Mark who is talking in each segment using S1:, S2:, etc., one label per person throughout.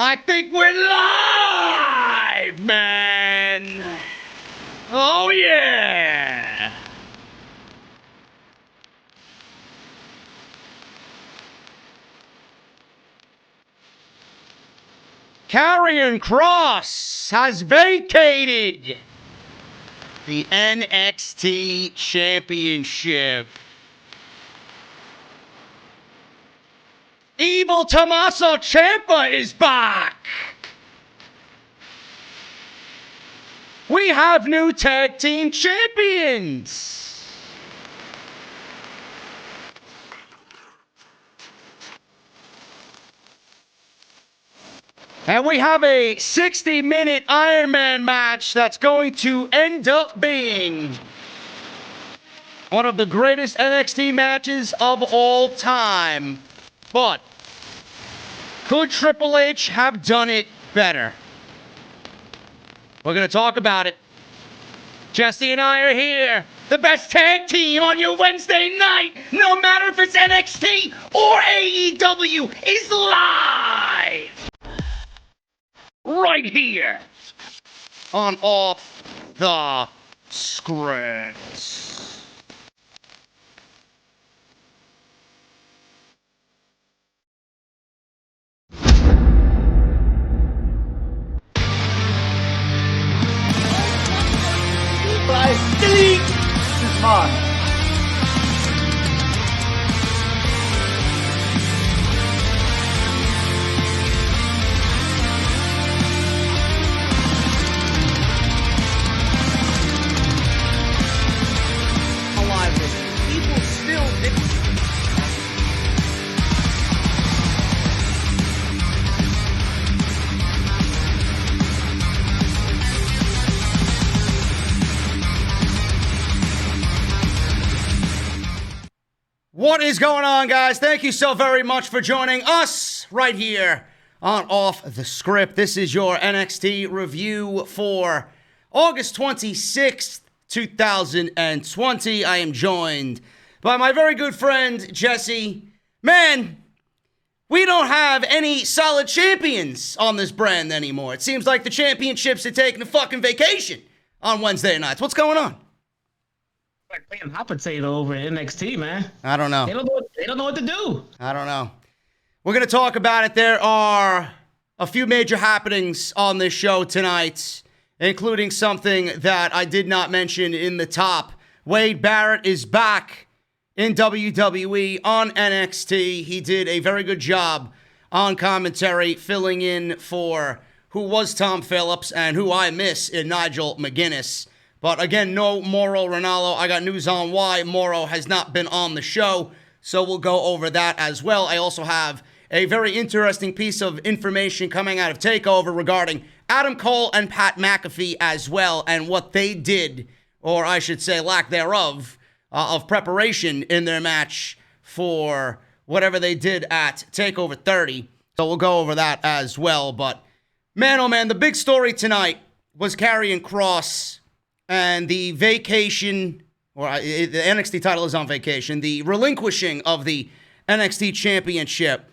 S1: I think we're live, man. Oh, yeah. KARRION KROSS has vacated the NXT Championship. Evil Tommaso Ciampa is back. We have new tag team champions. And we have a 60-minute Iron Man match that's going to end up being one of the greatest NXT matches of all time. But could Triple H have done it better? We're going to talk about it. Jesse and I are here. The best tag team on your Wednesday night, no matter if it's NXT or AEW, is live. Right here on Off the Script.
S2: Delete! This is fun. Alive with it. People still didn't.
S1: What is going on, guys? Thank you so very much for joining us right here on Off the Script. This is your NXT review for August 26th, 2020. I am joined by my very good friend, Jesse. Man, we don't have any solid champions on this brand anymore. It seems like the championships are taking a fucking vacation on Wednesday nights. What's going on?
S2: Like playing hot potato over at NXT, man.
S1: I don't know.
S2: They don't know what to do.
S1: I don't know. We're going to talk about it. There are a few major happenings on this show tonight, including something that I did not mention in the top. Wade Barrett is back in WWE on NXT. He did a very good job on commentary, filling in for who was Tom Phillips and who I miss in Nigel McGuinness. But again, no Mauro Ranallo. I got news on why Mauro has not been on the show, so we'll go over that as well. I also have a very interesting piece of information coming out of TakeOver regarding Adam Cole and Pat McAfee as well, and what they did, or I should say lack thereof, of preparation in their match for whatever they did at TakeOver 30. So we'll go over that as well. But man, oh man, the big story tonight was KARRION KROSS and the vacation, or the NXT title is on vacation, the relinquishing of the NXT championship.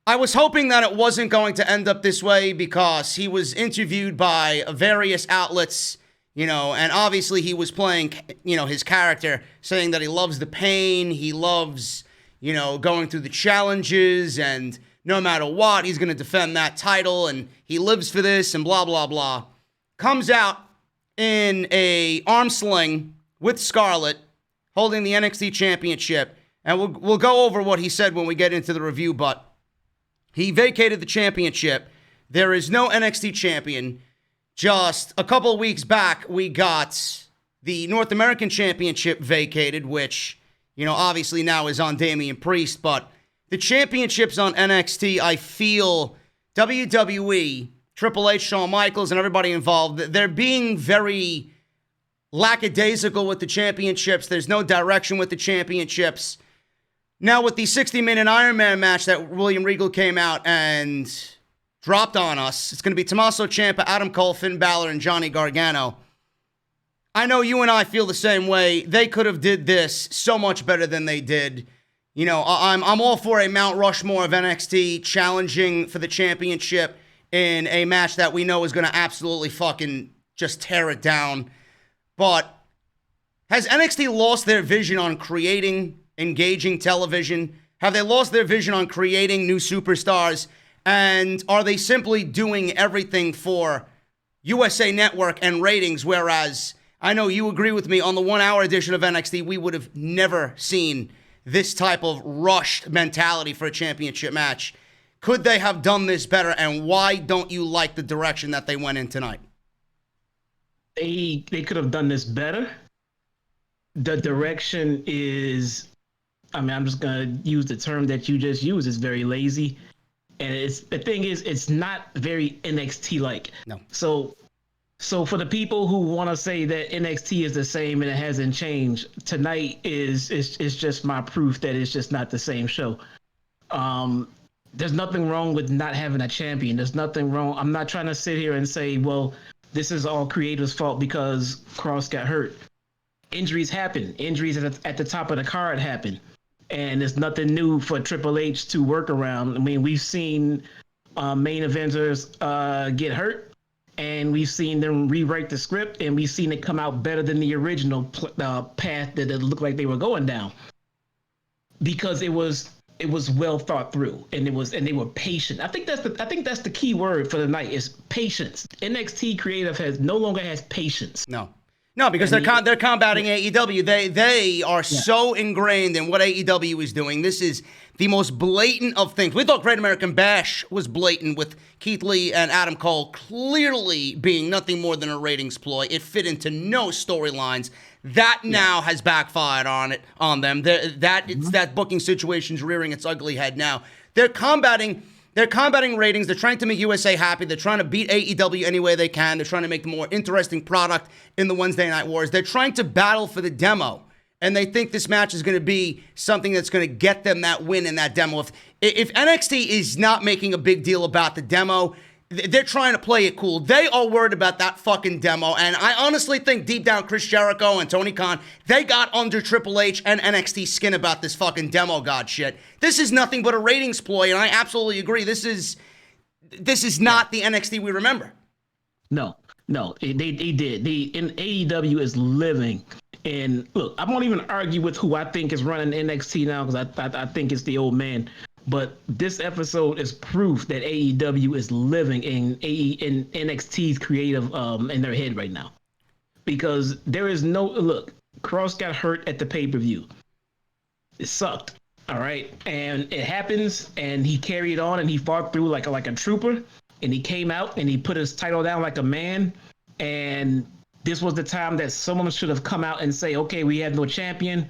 S1: I was hoping that it wasn't going to end up this way because he was interviewed by various outlets, and obviously he was playing, his character, saying that he loves the pain, he loves, going through the challenges, and no matter what, he's going to defend that title, and he lives for this, and blah, blah, blah. Comes out in a arm sling with Scarlett, holding the NXT championship. And we'll go over what he said when we get into the review, but he vacated the championship. There is no NXT champion. Just a couple of weeks back, we got the North American Championship vacated, which, obviously now is on Damian Priest. But the championships on NXT, I feel WWE, Triple H, Shawn Michaels, and everybody involved, they're being very lackadaisical with the championships. There's no direction with the championships. Now, with the 60-minute Iron Man match that William Regal came out and dropped on us, it's going to be Tommaso Ciampa, Adam Cole, Finn Balor, and Johnny Gargano. I know you and I feel the same way. They could have did this so much better than they did. You know, I'm all for a Mount Rushmore of NXT challenging for the championship in a match that we know is going to absolutely fucking just tear it down. But has NXT lost their vision on creating engaging television? Have they lost their vision on creating new superstars? And are they simply doing everything for USA Network and ratings? Whereas I know you agree with me, on the 1 hour edition of NXT, we would have never seen this type of rushed mentality for a championship match. Could they have done this better? And why don't you like the direction that they went in tonight?
S2: They could have done this better. The direction is, I mean, I'm just gonna use the term that you just used. It's very lazy, and the thing is, it's not very NXT like.
S1: No.
S2: So for the people who want to say that NXT is the same and it hasn't changed, tonight is just my proof that it's just not the same show. There's nothing wrong with not having a champion. There's nothing wrong. I'm not trying to sit here and say, well, this is all creators' fault because Kross got hurt. Injuries happen. Injuries at the top of the card happen. And there's nothing new for Triple H to work around. I mean, we've seen main eventers get hurt. And we've seen them rewrite the script, and we've seen it come out better than the original path that it looked like they were going down, because it was well thought through, and they were patient. I think that's the key word for the night is patience. NXT creative no longer has patience.
S1: No, because they're combating AEW. They are so ingrained in what AEW is doing. This is the most blatant of things. We thought Great American Bash was blatant, with Keith Lee and Adam Cole clearly being nothing more than a ratings ploy. It fit into no storylines. That now has backfired on them. That booking situation's rearing its ugly head now. They're combating ratings. They're trying to make USA happy. They're trying to beat AEW any way they can. They're trying to make the more interesting product in the Wednesday Night Wars. They're trying to battle for the demo. And they think this match is going to be something that's going to get them that win in that demo. If NXT is not making a big deal about the demo, they're trying to play it cool. They are worried about that fucking demo. And I honestly think deep down, Chris Jericho and Tony Khan, they got under Triple H and NXT skin about this fucking demo god shit. This is nothing but a ratings ploy, and I absolutely agree. This is not the NXT we remember. No, they did. AEW is living. And look, I won't even argue with who I think is running NXT now, because I think it's the old man. But this episode is proof that AEW is living in NXT's creative in their head right now. Because there is no look. Kross got hurt at the pay-per-view. It sucked. All right, and it happens, and he carried on, and he fought through like a trooper, and he came out and he put his title down like a man. And this was the time that someone should have come out and say, okay, we have no champion.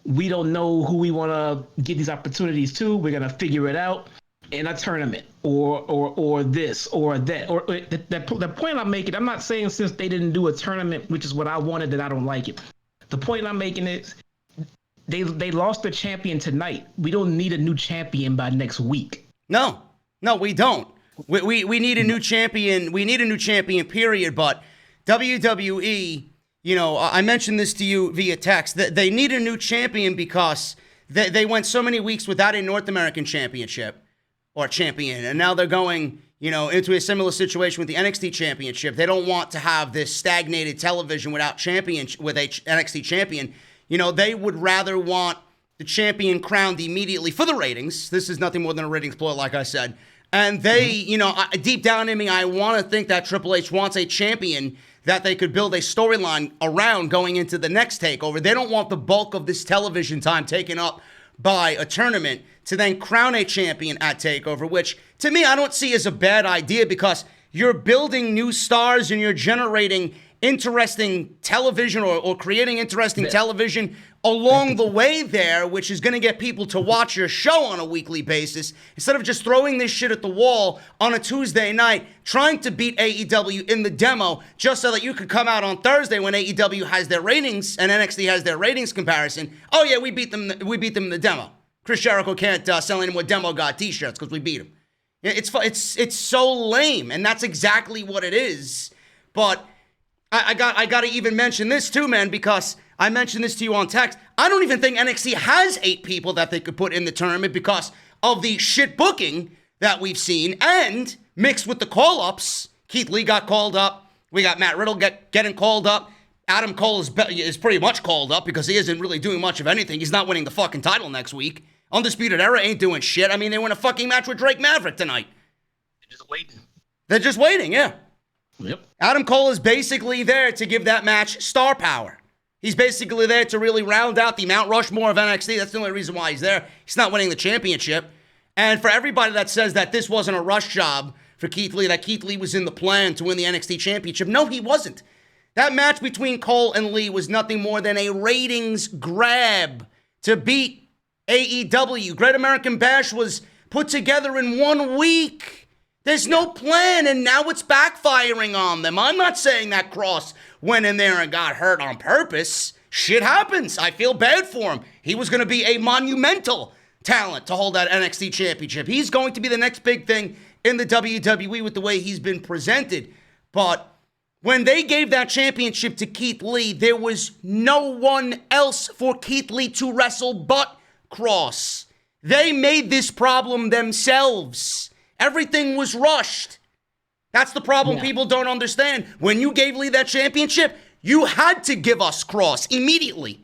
S1: We don't know who we want to give these opportunities to. We're going to figure it out in a tournament or this or that. Or the point I'm making, I'm not saying since they didn't do a tournament, which is what I wanted, that I don't like it. The point I'm making is they lost the champion tonight. We don't need a new champion by next week. No, we don't. We need a new champion. We need a new champion, period. But WWE, you know, I mentioned this to you via text, that they need a new champion because they went so many weeks without a North American championship or champion. And now they're going, you know, into a similar situation with the NXT championship. They don't want to have this stagnated television with a NXT champion. You know, they would rather want the champion crowned immediately for the ratings. This is nothing more than a ratings ploy, like I said. And they, you know, deep down in me, I want to think that Triple H wants a champion that they could build a storyline around going into the next takeover. They don't want the bulk of this television time taken up by a tournament to then crown a champion at takeover, which to me, I don't see as a bad idea, because you're building new stars and you're generating interesting television or creating interesting television along the way there, which is going to get people to watch your show on a weekly basis, instead of just throwing this shit at the wall on a Tuesday night, trying to beat AEW in the demo, just so that you could come out on Thursday when AEW has their ratings and NXT has their ratings comparison. Oh yeah, we beat them in the demo. Chris Jericho can't sell any more Demo God t-shirts because we beat him. It's so lame, and that's exactly what it is. But I got to even mention this too, man, because I mentioned this to you on text. I don't even think NXT has 8 people that they could put in the tournament because of the shit booking that we've seen, and mixed with the call-ups. Keith Lee got called up. We got Matt Riddle getting called up. Adam Cole is pretty much called up because he isn't really doing much of anything. He's not winning the fucking title next week. Undisputed Era ain't doing shit. I mean, they win a fucking match with Drake Maverick tonight. They're just waiting, yeah.
S2: Yep.
S1: Adam Cole is basically there to give that match star power. He's basically there to really round out the Mount Rushmore of NXT. That's the only reason why he's there. He's not winning the championship. And for everybody that says that this wasn't a rush job for Keith Lee, that Keith Lee was in the plan to win the NXT championship, no, he wasn't. That match between Cole and Lee was nothing more than a ratings grab to beat AEW. Great American Bash was put together in 1 week. There's no plan, and now it's backfiring on them. I'm not saying that Kross went in there and got hurt on purpose. Shit happens. I feel bad for him. He was going to be a monumental talent to hold that NXT championship. He's going to be the next big thing in the WWE with the way he's been presented. But when they gave that championship to Keith Lee, there was no one else for Keith Lee to wrestle but Kross. They made this problem themselves. Everything was rushed. That's the problem people don't understand. When you gave Lee that championship, you had to give us Kross immediately.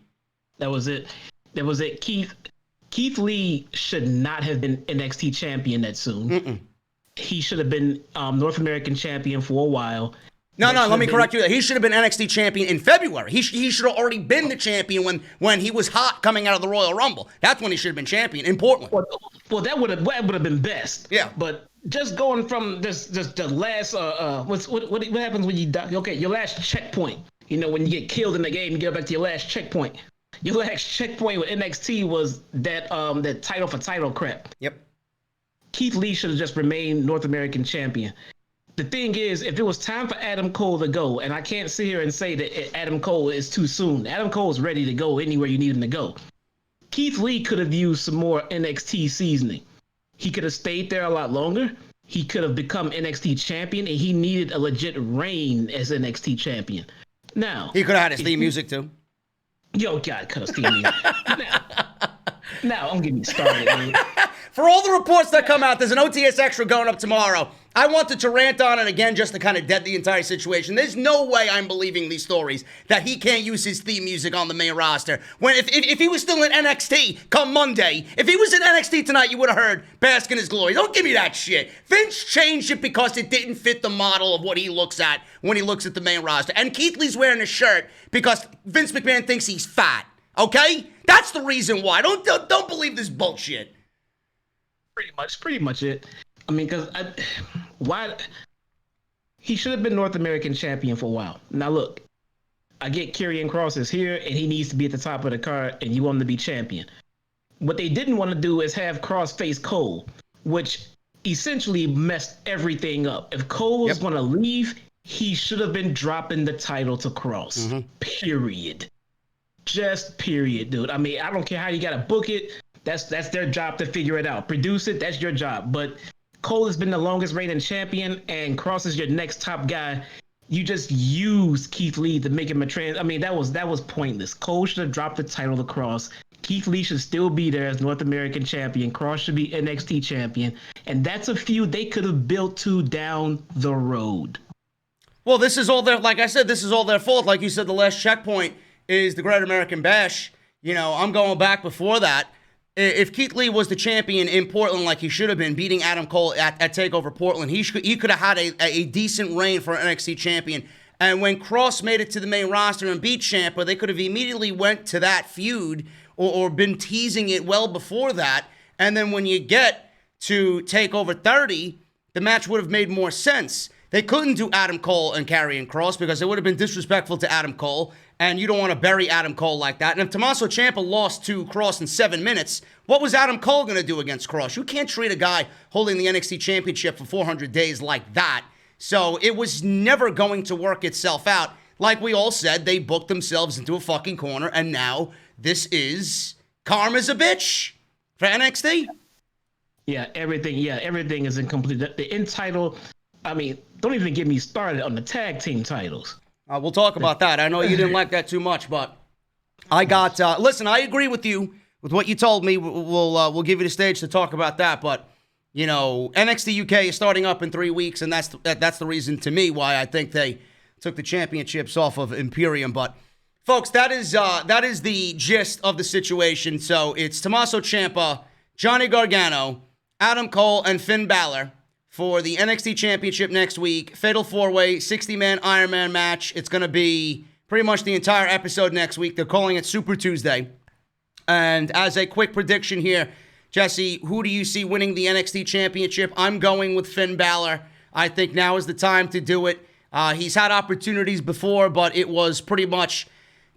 S2: That was it. That was it. Keith Lee should not have been NXT champion that soon. He should have been North American champion for a while.
S1: No, let me correct you. He should have been NXT champion in February. He should have already been the champion when he was hot coming out of the Royal Rumble. That's when he should have been champion in Portland.
S2: Well, that would have been best.
S1: Yeah.
S2: But just going from just the last what happens when you die? Okay, your last checkpoint. You know, when you get killed in the game, you get back to your last checkpoint. Your last checkpoint with NXT was that title for title crap.
S1: Yep.
S2: Keith Lee should have just remained North American champion. The thing is, if it was time for Adam Cole to go, and I can't sit here and say that Adam Cole is too soon. Adam Cole is ready to go anywhere you need him to go. Keith Lee could have used some more NXT seasoning. He could have stayed there a lot longer. He could have become NXT champion, and he needed a legit reign as NXT champion. Now
S1: he could have had his theme music too.
S2: Yo, God, cut his theme music. Now, don't get me started, man.
S1: For all the reports that come out, there's an OTS Extra going up tomorrow. I wanted to rant on it again just to kind of dead the entire situation. There's no way I'm believing these stories that he can't use his theme music on the main roster. When if he was still in NXT come Monday, if he was in NXT tonight, you would have heard Bask in His Glory. Don't give me that shit. Vince changed it because it didn't fit the model of what he looks at when he looks at the main roster. And Keith Lee's wearing a shirt because Vince McMahon thinks he's fat. Okay? That's the reason why. Don't believe this bullshit.
S2: Pretty much it. I mean, because why he should have been North American champion for a while. Now look, I get KARRION KROSS is here and he needs to be at the top of the card, and you want him to be champion. What they didn't want to do is have Kross face Cole, which essentially messed everything up. If Cole was going to leave, he should have been dropping the title to Kross. Period. Just period, dude. I mean, I don't care how you got to book it. That's their job to figure it out. Produce it, that's your job. But Cole has been the longest reigning champion, and Kross is your next top guy. You just use Keith Lee to make him a trans. I mean, that was pointless. Cole should have dropped the title to Kross. Keith Lee should still be there as North American champion. Kross should be NXT champion. And that's a feud they could have built to down the road.
S1: Well, this is all their, like I said, this is all their fault. Like you said, the last checkpoint is the Great American Bash. You know, I'm going back before that. If Keith Lee was the champion in Portland like he should have been, beating Adam Cole at TakeOver Portland, he could have had a decent reign for an NXT champion. And when Kross made it to the main roster and beat Champa, they could have immediately went to that feud or been teasing it well before that. And then when you get to TakeOver 30, the match would have made more sense. They couldn't do Adam Cole and KARRION KROSS because it would have been disrespectful to Adam Cole, and you don't want to bury Adam Cole like that. And if Tommaso Ciampa lost to Kross in 7 minutes, what was Adam Cole going to do against Kross? You can't treat a guy holding the NXT Championship for 400 days like that. So it was never going to work itself out. Like we all said, they booked themselves into a fucking corner, and now this is karma's a bitch for NXT.
S2: Yeah, everything is incomplete. The end title, I mean, don't even get me started on the tag team titles.
S1: We'll talk about that. I know you didn't like that too much, but I got, listen, I agree with you with what you told me. We'll give you the stage to talk about that. But, you know, NXT UK is starting up in 3 weeks, and that's the reason to me why I think they took the championships off of Imperium. But, folks, that is the gist of the situation. So it's Tommaso Ciampa, Johnny Gargano, Adam Cole, and Finn Balor for the NXT Championship next week. Fatal 4-way, 60-man Iron Man match. It's going to be pretty much the entire episode next week. They're calling it Super Tuesday. And as a quick prediction here, Jesse, who do you see winning the NXT Championship? I'm going with Finn Balor. I think now is the time to do it. He's had opportunities before, but it was pretty much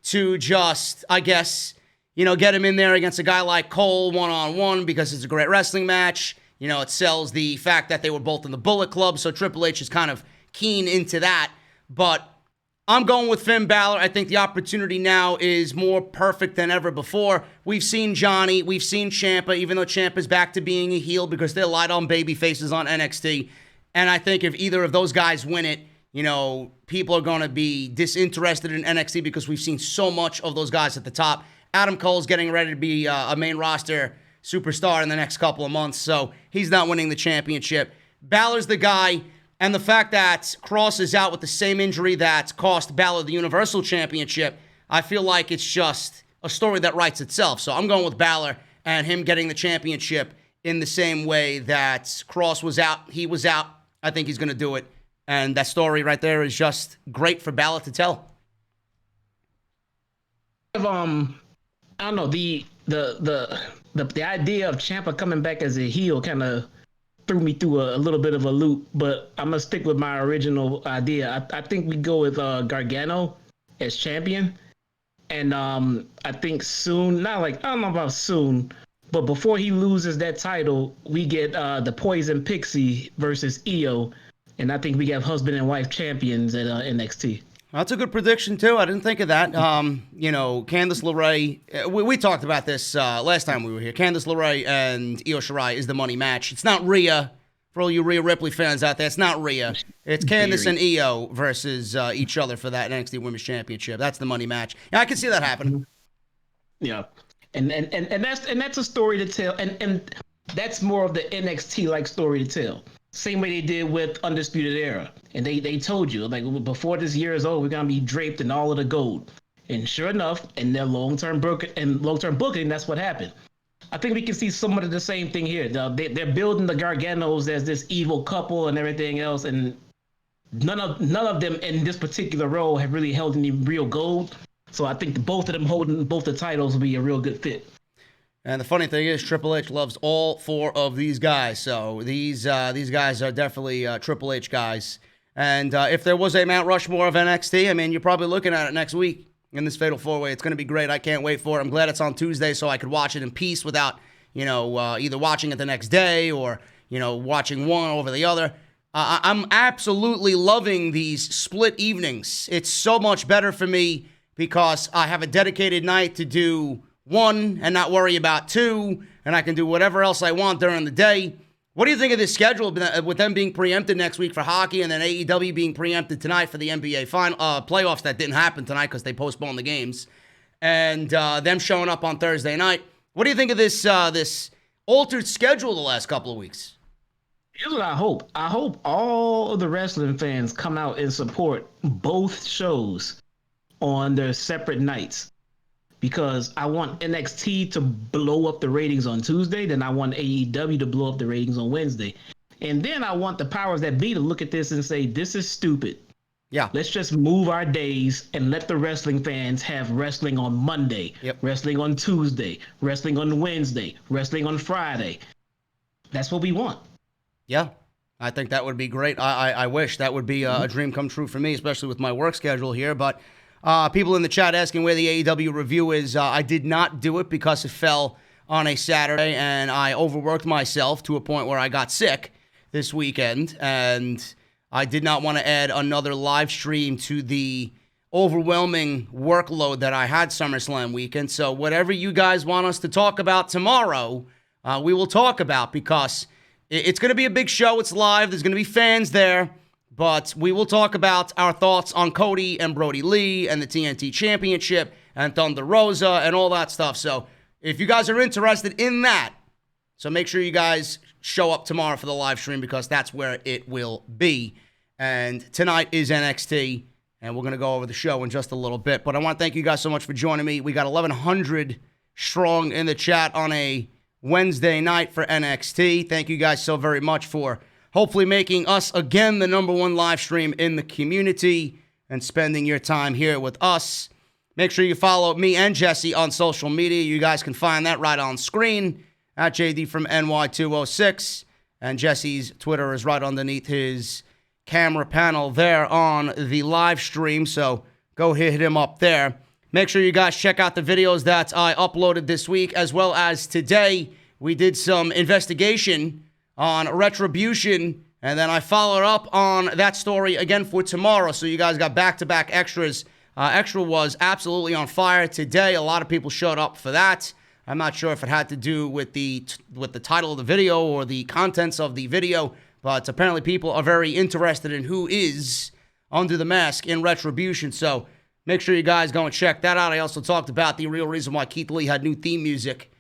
S1: to just, I guess, you know, get him in there against a guy like Cole one-on-one because it's a great wrestling match. You know, it sells the fact that they were both in the Bullet Club, so Triple H is kind of keen into that. But I'm going with Finn Balor. I think the opportunity now is more perfect than ever before. We've seen Johnny. We've seen Champa, even though Ciampa's back to being a heel because they're light on baby faces on NXT. And I think if either of those guys win it, you know, people are going to be disinterested in NXT because we've seen so much of those guys at the top. Adam Cole's getting ready to be a main roster superstar in the next couple of months, so he's not winning the championship. Balor's the guy. And the fact that Kross is out with the same injury that cost Balor the Universal Championship, I feel like it's just a story that writes itself. So I'm going with Balor and him getting the championship in the same way that Kross was out. He was out. I think he's going to do it. And that story right there is just great for Balor to tell.
S2: I don't know, the idea of Ciampa coming back as a heel kind of threw me through a little bit of a loop, but I'm gonna stick with my original idea. I think we go with Gargano as champion, and I think soon, I don't know about soon, but before he loses that title, we get the Poison Pixie versus Io, and I think we have husband and wife champions at NXT.
S1: That's a good prediction, too. I didn't think of that. You know, Candice LeRae, we talked about this last time we were here. Candice LeRae and Io Shirai is the money match. It's not Rhea. For all you Rhea Ripley fans out there, it's not Rhea. It's Candice and Io versus each other for that NXT Women's Championship. That's the money match. Yeah, I can see that happening.
S2: Yeah. And that's a story to tell. And that's more of the NXT-like story to tell. Same way they did with Undisputed Era. And they told you, like, before this year is over, we're going to be draped in all of the gold. And sure enough, in their long-term booking, that's what happened. I think we can see somewhat of the same thing here. They're building the Garganos as this evil couple and everything else, and none of them in this particular role have really held any real gold. So I think both of them holding both the titles will be a real good fit.
S1: And the funny thing is, Triple H loves all 4 of these guys. So these guys are definitely Triple H guys. And if there was a Mount Rushmore of NXT, I mean, you're probably looking at it next week in this Fatal 4-Way. It's going to be great. I can't wait for it. I'm glad it's on Tuesday so I could watch it in peace without, you know, either watching it the next day or, you know, watching one over the other. I'm absolutely loving these split evenings. It's so much better for me because I have a dedicated night to do 1 and not worry about 2, and I can do whatever else I want during the day. What do you think of this schedule with them being preempted next week for hockey and then AEW being preempted tonight for the NBA playoffs that didn't happen tonight because they postponed the games, and them showing up on Thursday night? What do you think of this altered schedule the last couple of weeks?
S2: Here's what I hope. I hope all of the wrestling fans come out and support both shows on their separate nights. Because I want NXT to blow up the ratings on Tuesday, then I want AEW to blow up the ratings on Wednesday. And then I want the powers that be to look at this and say, this is stupid.
S1: Yeah.
S2: Let's just move our days and let the wrestling fans have wrestling on Monday, wrestling on Tuesday, wrestling on Wednesday, wrestling on Friday. That's what we want.
S1: Yeah. I think that would be great. I wish that would be a dream come true for me, especially with my work schedule here. But people in the chat asking where the AEW review is. I did not do it because it fell on a Saturday, and I overworked myself to a point where I got sick this weekend, and I did not want to add another live stream to the overwhelming workload that I had SummerSlam weekend. So whatever you guys want us to talk about tomorrow, we will talk about, because it's going to be a big show. It's live. There's going to be fans there. But we will talk about our thoughts on Cody and Brody Lee and the TNT Championship and Thunder Rosa and all that stuff. So if you guys are interested in that, so make sure you guys show up tomorrow for the live stream because that's where it will be. And tonight is NXT, and we're going to go over the show in just a little bit. But I want to thank you guys so much for joining me. We got 1,100 strong in the chat on a Wednesday night for NXT. Thank you guys so very much for hopefully making us again the #1 live stream in the community and spending your time here with us. Make sure you follow me and Jesse on social media. You guys can find that right on screen at JD from NY206. And Jesse's Twitter is right underneath his camera panel there on the live stream. So go hit him up there. Make sure you guys check out the videos that I uploaded this week as well as today. We did some investigation on Retribution, and then I followed up on that story again for tomorrow. So you guys got back-to-back extras. Extra was absolutely on fire today. A lot of people showed up for that. I'm not sure if it had to do with the title of the video or the contents of the video, but apparently people are very interested in who is under the mask in Retribution. So make sure you guys go and check that out. I also talked about the real reason why Keith Lee had new theme music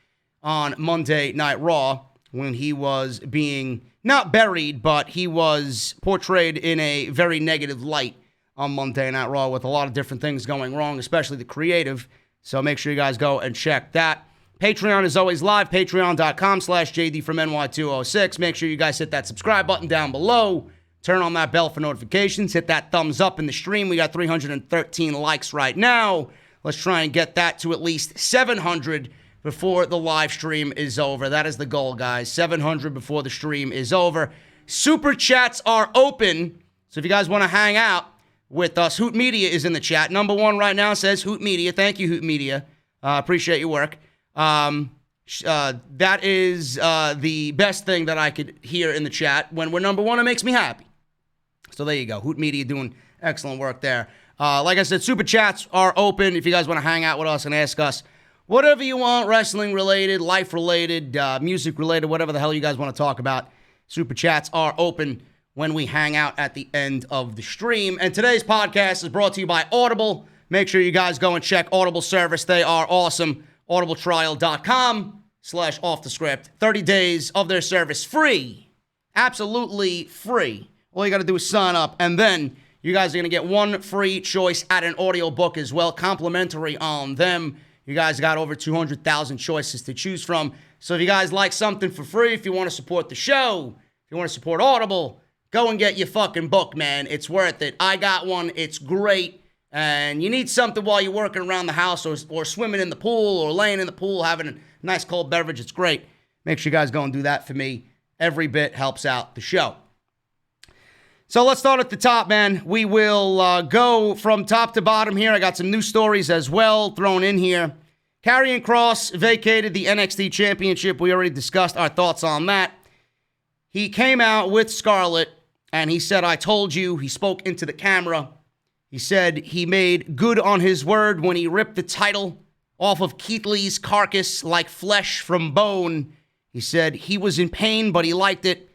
S1: on Monday Night Raw when he was being not buried, but he was portrayed in a very negative light on Monday Night Raw with a lot of different things going wrong, especially the creative. So make sure you guys go and check that. Patreon is always live, patreon.com/JD from NY206. Make sure you guys hit that subscribe button down below. Turn on that bell for notifications. Hit that thumbs up in the stream. We got 313 likes right now. Let's try and get that to at least 700 before the live stream is over. That is the goal, guys. 700 before the stream is over. Super chats are open. So if you guys want to hang out with us, Hoot Media is in the chat. #1 right now says Hoot Media. Thank you, Hoot Media. Appreciate your work. That is the best thing that I could hear in the chat. When we're #1, it makes me happy. So there you go. Hoot Media doing excellent work there. Like I said, super chats are open if you guys want to hang out with us and ask us whatever you want, wrestling-related, life-related, music-related, whatever the hell you guys want to talk about. Super chats are open when we hang out at the end of the stream. And today's podcast is brought to you by Audible. Make sure you guys go and check Audible service. They are awesome. audibletrial.com/offthescript. 30 days of their service free. Absolutely free. All you got to do is sign up, and then you guys are going to get one free choice at an audiobook as well, complimentary on them. You guys got over 200,000 choices to choose from. So if you guys like something for free, if you want to support the show, if you want to support Audible, go and get your fucking book, man. It's worth it. I got one. It's great. And you need something while you're working around the house or swimming in the pool or laying in the pool, having a nice cold beverage. It's great. Make sure you guys go and do that for me. Every bit helps out the show. So let's start at the top, man. We will go from top to bottom here. I got some news stories as well thrown in here. KARRION KROSS vacated the NXT Championship. We already discussed our thoughts on that. He came out with Scarlett, and he said, "I told you." He spoke into the camera. He said he made good on his word when he ripped the title off of Keith Lee's carcass like flesh from bone. He said he was in pain, but he liked it.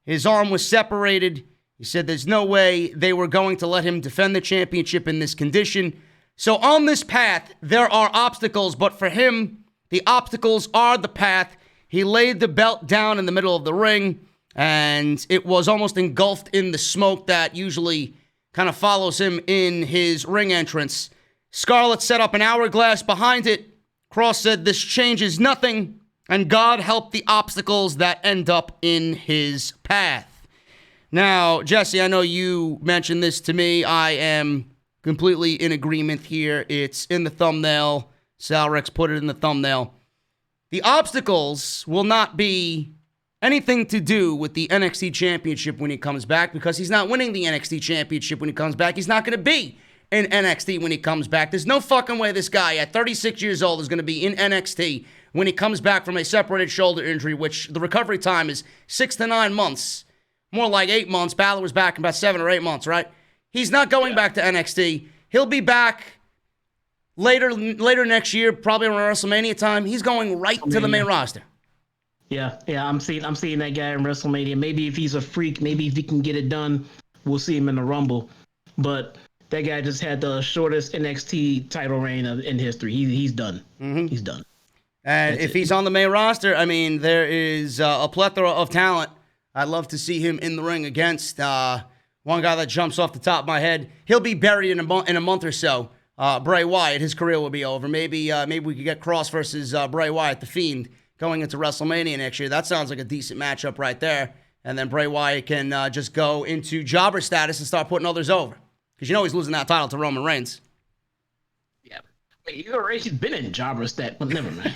S1: His arm was separated. He said there's no way they were going to let him defend the championship in this condition. So on this path, there are obstacles, but for him, the obstacles are the path. He laid the belt down in the middle of the ring, and it was almost engulfed in the smoke that usually kind of follows him in his ring entrance. Scarlett set up an hourglass behind it. Kross said this changes nothing, and God help the obstacles that end up in his path. Now, Jesse, I know you mentioned this to me. I am completely in agreement here. It's in the thumbnail. Salrex put it in the thumbnail. The obstacles will not be anything to do with the NXT Championship when he comes back, because he's not winning the NXT Championship when he comes back. He's not going to be in NXT when he comes back. There's no fucking way this guy at 36 years old is going to be in NXT when he comes back from a separated shoulder injury, which the recovery time is 6 to 9 months. More like 8 months. Balor was back in about 7 or 8 months, right? He's not going back to NXT. He'll be back later next year, probably around WrestleMania time. He's going right to the main roster.
S2: Yeah, I'm seeing that guy in WrestleMania. Maybe if he's a freak, maybe if he can get it done, we'll see him in the Rumble. But that guy just had the shortest NXT title reign in history. He's done. Mm-hmm. He's done.
S1: And if he's on the main roster, I mean, there is a plethora of talent. I'd love to see him in the ring against one guy that jumps off the top of my head. He'll be buried in a month or so. Bray Wyatt, his career will be over. Maybe we could get Kross versus Bray Wyatt, the Fiend, going into WrestleMania next year. That sounds like a decent matchup right there. And then Bray Wyatt can just go into jobber status and start putting others over. Because you know he's losing that title to Roman Reigns.
S2: Yeah. He's been in jobber stat, but never mind.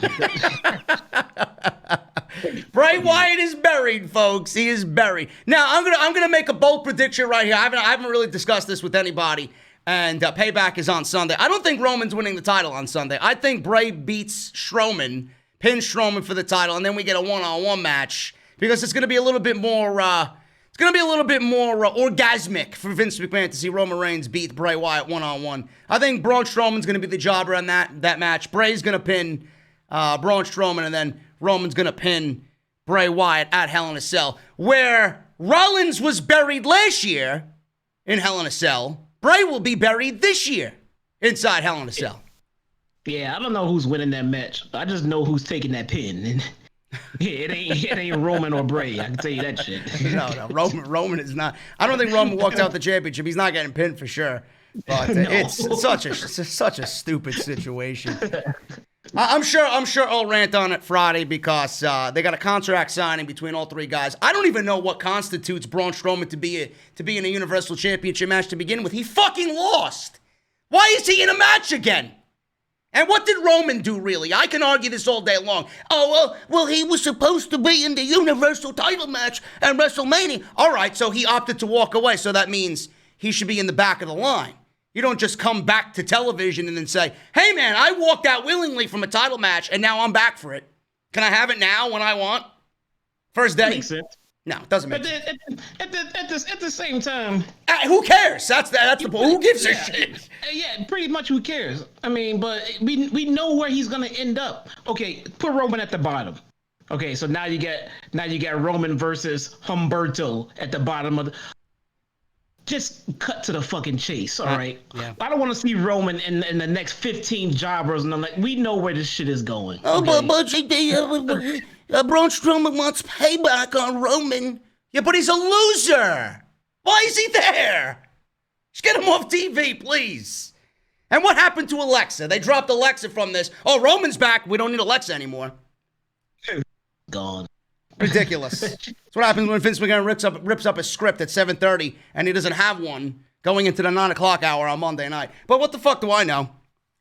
S1: Bray Wyatt is buried, folks. He is buried. Now, I'm gonna make a bold prediction right here. I haven't really discussed this with anybody. And Payback is on Sunday. I don't think Roman's winning the title on Sunday. I think Bray beats Strowman, pins Strowman for the title, and then we get a one-on-one match because it's going to be a little bit more. It's going to be a little bit more orgasmic for Vince McMahon to see Roman Reigns beat Bray Wyatt one-on-one. I think Braun Strowman's going to be the jobber on that match. Bray's going to pin Braun Strowman, and then Roman's going to pin Bray Wyatt at Hell in a Cell, where Rollins was buried last year in Hell in a Cell. Bray will be buried this year inside Hell in a Cell.
S2: Yeah, I don't know who's winning that match. I just know who's taking that pin. And it ain't Roman or Bray. I can tell you that shit.
S1: No, Roman is not. I don't think Roman walked out the championship. He's not getting pinned for sure. But
S2: No.
S1: it's such a stupid situation. I'm sure I'll rant on it Friday because they got a contract signing between all three guys. I don't even know what constitutes Braun Strowman to be in a Universal Championship match to begin with. He fucking lost. Why is he in a match again? And what did Roman do, really? I can argue this all day long. Oh, well, he was supposed to be in the Universal title match at WrestleMania. All right, so he opted to walk away, so that means he should be in the back of the line. You don't just come back to television and then say, hey, man, I walked out willingly from a title match, and now I'm back for it. Can I have it now when I want? First day?
S2: That makes sense.
S1: No, it doesn't make sense.
S2: At the same time...
S1: Who cares? That's the point. Who gives a shit?
S2: Yeah, pretty much who cares? I mean, but we know where he's going to end up. Okay, put Roman at the bottom. Okay, so now you got Roman versus Humberto at the bottom of the... Just cut to the fucking chase, all right?
S1: Yeah.
S2: I don't want to see Roman in the next 15 jobbers, and I'm like, we know where this shit is going.
S1: Oh,
S2: okay?
S1: but Braun Strowman wants payback on Roman. Yeah, but he's a loser. Why is he there? Just get him off TV, please. And what happened to Alexa? They dropped Alexa from this. Oh, Roman's back. We don't need Alexa anymore.
S2: Gone.
S1: Ridiculous. That's what happens when Vince McMahon rips up a script at 7:30 and he doesn't have one going into the 9 o'clock hour on Monday night. But what the fuck do I know?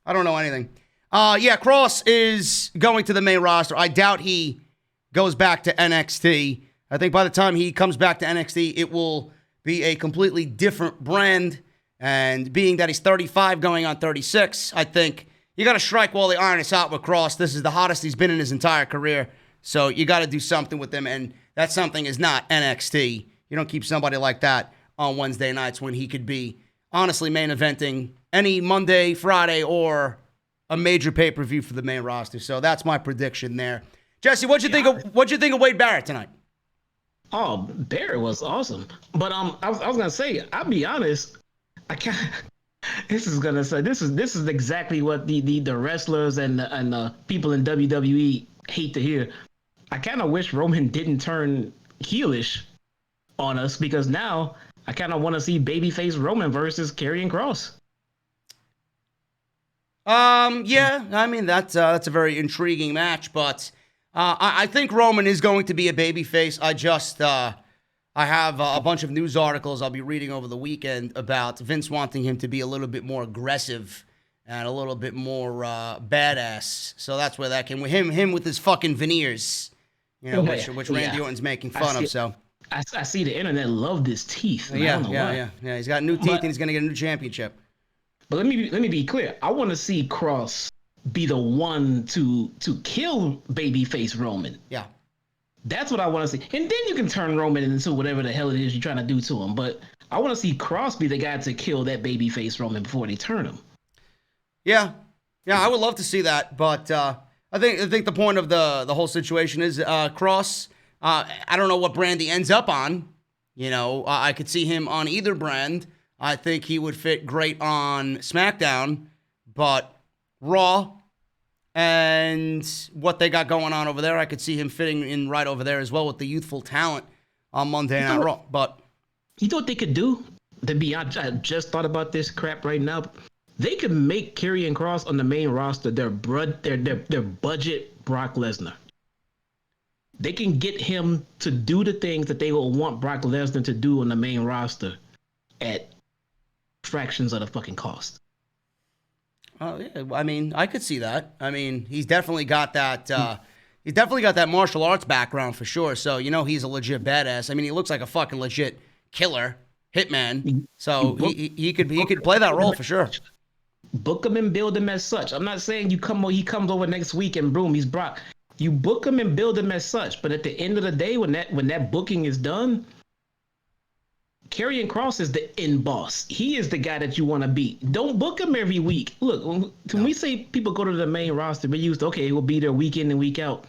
S1: I don't know anything. Kross is going to the main roster. I doubt he goes back to NXT. I think by the time he comes back to NXT, it will be a completely different brand. And being that he's 35 going on 36, I think you got to strike while the iron is hot with Kross. This is the hottest he's been in his entire career. So you got to do something with him, and that something is not NXT. You don't keep somebody like that on Wednesday nights when he could be, honestly, main eventing any Monday, Friday, or a major pay-per-view for the main roster. So that's my prediction there. Jesse, what'd you think of Wade Barrett tonight?
S2: Oh, Barrett was awesome. But I was gonna say, I'll be honest, I can't. This is exactly what the wrestlers and the people in WWE hate to hear. I kind of wish Roman didn't turn heelish on us because now I kind of want to see babyface Roman versus KARRION KROSS.
S1: Yeah, I mean that's a very intriguing match, but I think Roman is going to be a babyface. I have a bunch of news articles I'll be reading over the weekend about Vince wanting him to be a little bit more aggressive and a little bit more badass. So that's where that came with him with his fucking veneers, which Randy Orton's making fun of. So
S2: I see the internet loved his teeth.
S1: Yeah. He's got new teeth and he's gonna get a new championship.
S2: But let me be clear. I want to see Kross be the one to kill babyface Roman.
S1: Yeah.
S2: That's what I want to see. And then you can turn Roman into whatever the hell it is you're trying to do to him. But I want to see Kross be the guy to kill that babyface Roman before they turn him.
S1: Yeah, I would love to see that. But I think the point of the whole situation is Kross. I don't know what brand he ends up on. I could see him on either brand. I think he would fit great on SmackDown, but Raw and what they got going on over there, I could see him fitting in right over there as well with the youthful talent on Monday Night Raw. But
S2: you know what they could do? I just thought about this crap right now. They could make KARRION KROSS on the main roster their budget Brock Lesnar. They can get him to do the things that they will want Brock Lesnar to do on the main roster at fractions of the fucking cost.
S1: Oh yeah, I mean, I could see that. I mean, he's definitely got that. He's definitely got that martial arts background for sure. So he's a legit badass. I mean, he looks like a fucking legit killer, hitman. So he could play that role for sure.
S2: Book him and build him as such. I'm not saying he comes over next week and boom, he's Brock. You book him and build him as such. But at the end of the day, when that booking is done, KARRION KROSS is the end boss. He is the guy that you want to beat. Don't book him every week. Look, when we say people go to the main roster, we used to, okay, we'll be there week in and week out.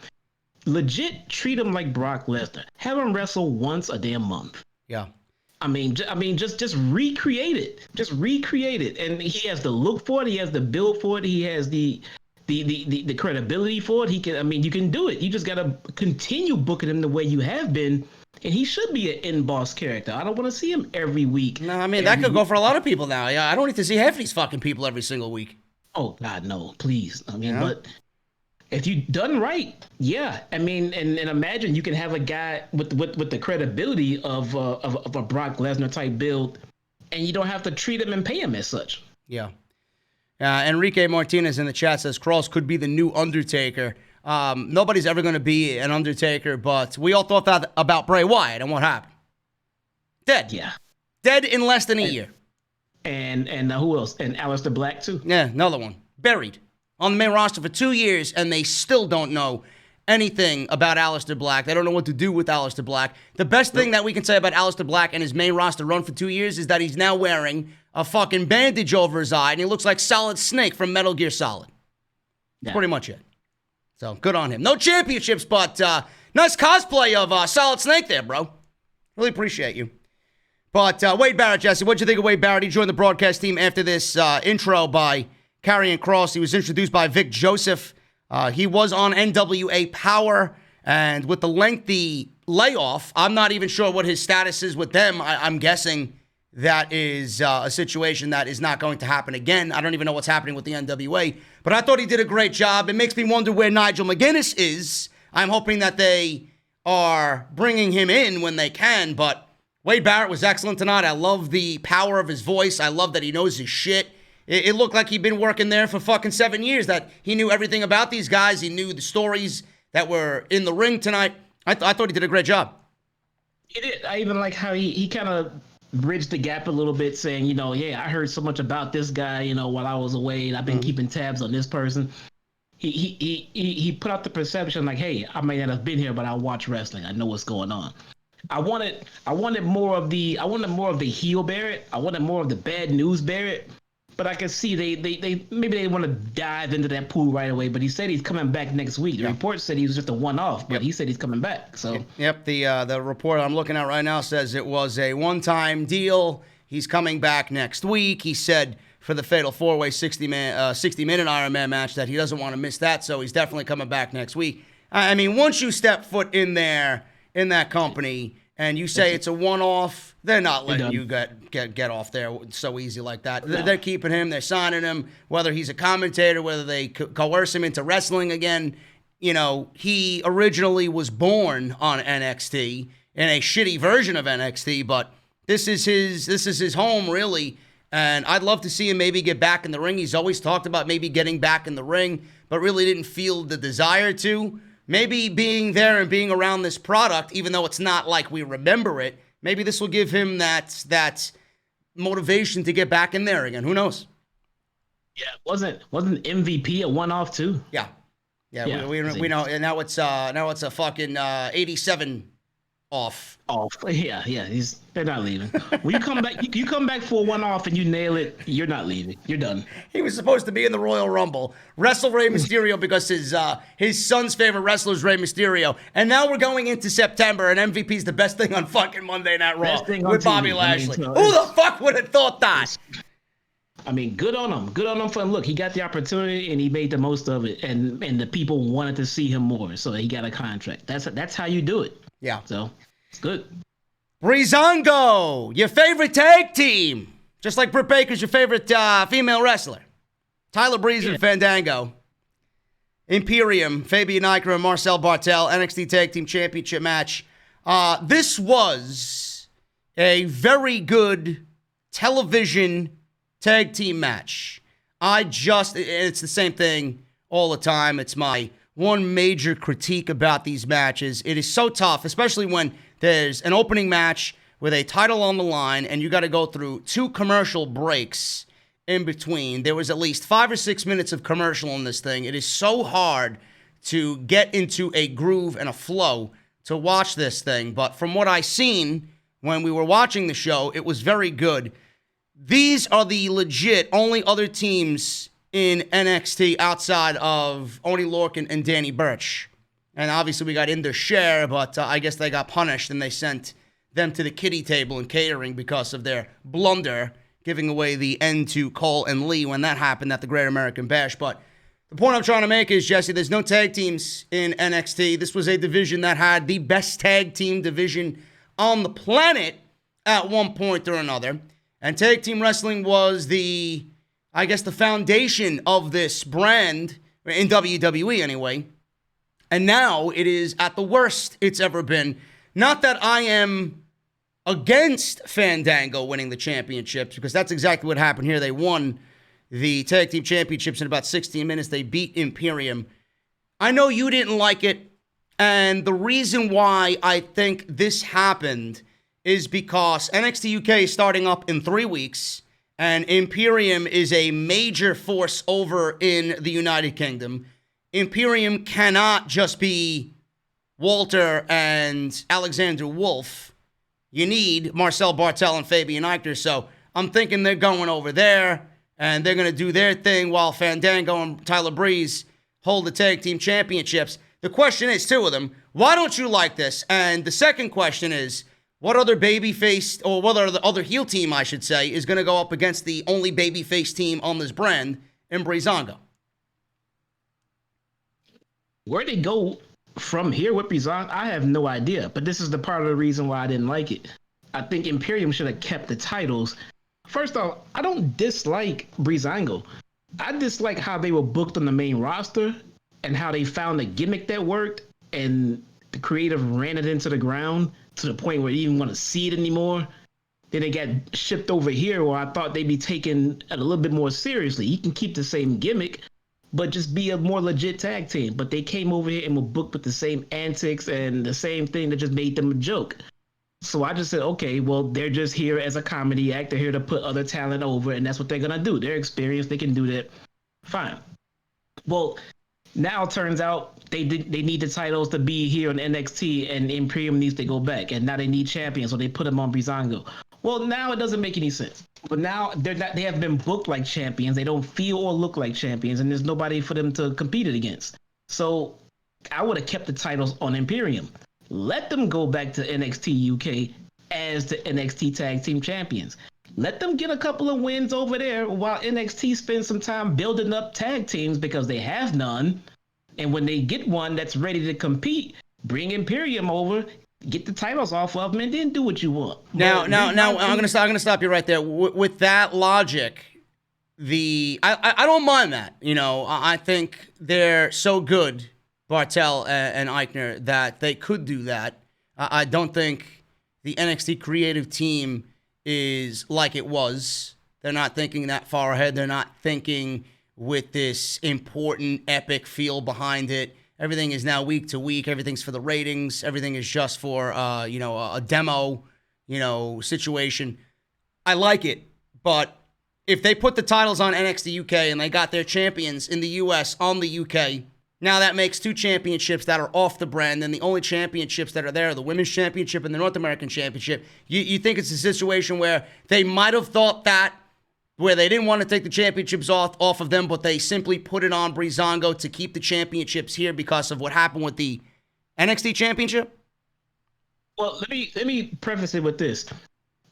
S2: Legit treat him like Brock Lesnar. Have him wrestle once a damn month.
S1: Yeah.
S2: I mean, just recreate it. Just recreate it. And he has the look for it. He has the build for it. He has the credibility for it. You can do it. You just got to continue booking him the way you have been. And he should be an end boss character. I don't want to see him every week.
S1: No, I mean, that could go for a lot of people now. Yeah, I don't need to see half of these fucking people every single week.
S2: Oh, God, no, please. I mean, but if you done right, yeah. I mean, and imagine you can have a guy with the credibility of a Brock Lesnar type build, and you don't have to treat him and pay him as such.
S1: Yeah. Enrique Martinez in the chat says Kross could be the new Undertaker. Nobody's ever going to be an Undertaker, but we all thought that about Bray Wyatt, and what happened? Dead.
S2: Yeah.
S1: Dead in less than a year.
S2: And who else? And Aleister Black, too?
S1: Yeah, another one. Buried on the main roster for 2 years, and they still don't know anything about Aleister Black. They don't know what to do with Aleister Black. The best thing that we can say about Aleister Black and his main roster run for 2 years is that he's now wearing a fucking bandage over his eye, and he looks like Solid Snake from Metal Gear Solid. That's pretty much it. So, good on him. No championships, but nice cosplay of Solid Snake there, bro. Really appreciate you. But Wade Barrett, Jesse, what'd you think of Wade Barrett? He joined the broadcast team after this intro by KARRION KROSS. He was introduced by Vic Joseph. He was on NWA Power, and with the lengthy layoff, I'm not even sure what his status is with them. I'm guessing that is a situation that is not going to happen again. I don't even know what's happening with the NWA, but I thought he did a great job. It makes me wonder where Nigel McGuinness is. I'm hoping that they are bringing him in when they can, but Wade Barrett was excellent tonight. I love the power of his voice. I love that he knows his shit. It looked like he'd been working there for fucking 7 years, that he knew everything about these guys. He knew the stories that were in the ring tonight. I thought he did a great job.
S2: He did. I even like how he kind of bridged the gap a little bit, saying, yeah, I heard so much about this guy, while I was away, and I've been keeping tabs on this person. He put out the perception like, hey, I may not have been here, but I watch wrestling. I know what's going on. I wanted more of the heel Barrett. I wanted more of the bad news Barrett. But I can see they maybe they want to dive into that pool right away. But he said he's coming back next week. The report said he was just a one-off, but he said he's coming back. So
S1: the report I'm looking at right now says it was a one-time deal. He's coming back next week. He said for the Fatal 4-Way 60-minute Iron Man match that he doesn't want to miss that, so he's definitely coming back next week. I mean, once you step foot in there in that company and you say it's a one-off, they're not letting you get off there so easy like that. No. They're keeping him. They're signing him, whether he's a commentator, whether they coerce him into wrestling again. He originally was born on NXT in a shitty version of NXT, but this is his home, really. And I'd love to see him maybe get back in the ring. He's always talked about maybe getting back in the ring, but really didn't feel the desire to. Maybe being there and being around this product, even though it's not like we remember it, maybe this will give him that motivation to get back in there again. Who knows?
S2: Yeah, wasn't MVP a one-off too?
S1: Yeah. We know. And now it's a fucking 87 off.
S2: Yeah. They're not leaving. When you come back, you come back for a one-off and you nail it. You're not leaving. You're done.
S1: He was supposed to be in the Royal Rumble, wrestle Rey Mysterio because his son's favorite wrestler is Rey Mysterio, and now we're going into September, and MVP's the best thing on fucking Monday Night Raw with Bobby Lashley. Who the fuck would have thought that?
S2: I mean, good on him. Good on him for look. He got the opportunity and he made the most of it, and the people wanted to see him more, so he got a contract. That's how you do it.
S1: Yeah.
S2: So it's good.
S1: Breezango, your favorite tag team, just like Britt Baker's your favorite female wrestler. Tyler Breeze and Fandango. Imperium, Fabian Aichner and Marcel Bartel, NXT Tag Team Championship match. This was a very good television tag team match. It's the same thing all the time. It's my one major critique about these matches. It is so tough, especially when there's an opening match with a title on the line and you got to go through 2 commercial breaks in between. There was at least 5 or 6 minutes of commercial on this thing. It is so hard to get into a groove and a flow to watch this thing. But from what I seen when we were watching the show, it was very good. These are the legit only other teams in NXT outside of Oney Lorcan and Danny Burch. And obviously we got in their share, but I guess they got punished and they sent them to the kiddie table in catering because of their blunder, giving away the end to Cole and Lee when that happened at the Great American Bash. But the point I'm trying to make is, Jesse, there's no tag teams in NXT. This was a division that had the best tag team division on the planet at one point or another. And tag team wrestling was the foundation of this brand, in WWE anyway. And now it is at the worst it's ever been. Not that I am against Fandango winning the championships, because that's exactly what happened here. They won the tag team championships in about 16 minutes. They beat Imperium. I know you didn't like it, and the reason why I think this happened is because NXT UK is starting up in 3 weeks, and Imperium is a major force over in the United Kingdom. Imperium cannot just be Walter and Alexander Wolf. You need Marcel Bartel and Fabian Aichner, so I'm thinking they're going over there, and they're going to do their thing while Fandango and Tyler Breeze hold the tag team championships. The question is, 2 of them, why don't you like this? And the second question is, what other babyface, or what other heel team, I should say, is going to go up against the only babyface team on this brand in Breezango?
S2: Where they go from here with Breezango, I have no idea. But this is the part of the reason why I didn't like it. I think Imperium should have kept the titles. First off, I don't dislike Breezango. I dislike how they were booked on the main roster and how they found a gimmick that worked, and the creative ran it into the ground to the point where you didn't want to see it anymore. Then it got shipped over here where I thought they'd be taken a little bit more seriously. You can keep the same gimmick, but just be a more legit tag team. But they came over here and were booked with the same antics and the same thing that just made them a joke. So I just said, okay, well, they're just here as a comedy act. They're here to put other talent over, and that's what they're going to do. They're experienced. They can do that. Fine. Well, now it turns out they need the titles to be here on NXT, and Imperium needs to go back. And now they need champions, so they put them on Breezango. Well, now it doesn't make any sense. But now they have been booked like champions. They don't feel or look like champions, and there's nobody for them to compete it against. So I would have kept the titles on Imperium. Let them go back to NXT UK as the NXT Tag Team Champions. Let them get a couple of wins over there while NXT spends some time building up tag teams, because they have none. And when they get one that's ready to compete, bring Imperium over, get the titles off of them, and then do what you want.
S1: Now, I'm gonna stop you right there. With that logic, I don't mind that. You know, I think they're so good, Bartel and Aichner, that they could do that. I don't think the NXT creative team is like it was. They're not thinking that far ahead. They're not thinking with this important, epic feel behind it. Everything is now week to week. Everything's for the ratings. Everything is just for, a demo, situation. I like it, but if they put the titles on NXT UK and they got their champions in the US on the UK, Now that makes 2 championships that are off the brand, and the only championships that are there are the Women's Championship and the North American Championship. You think it's a situation where they might have thought that, where they didn't want to take the championships off of them, but they simply put it on Breezango to keep the championships here because of what happened with the NXT Championship?
S2: Well, let me preface it with this.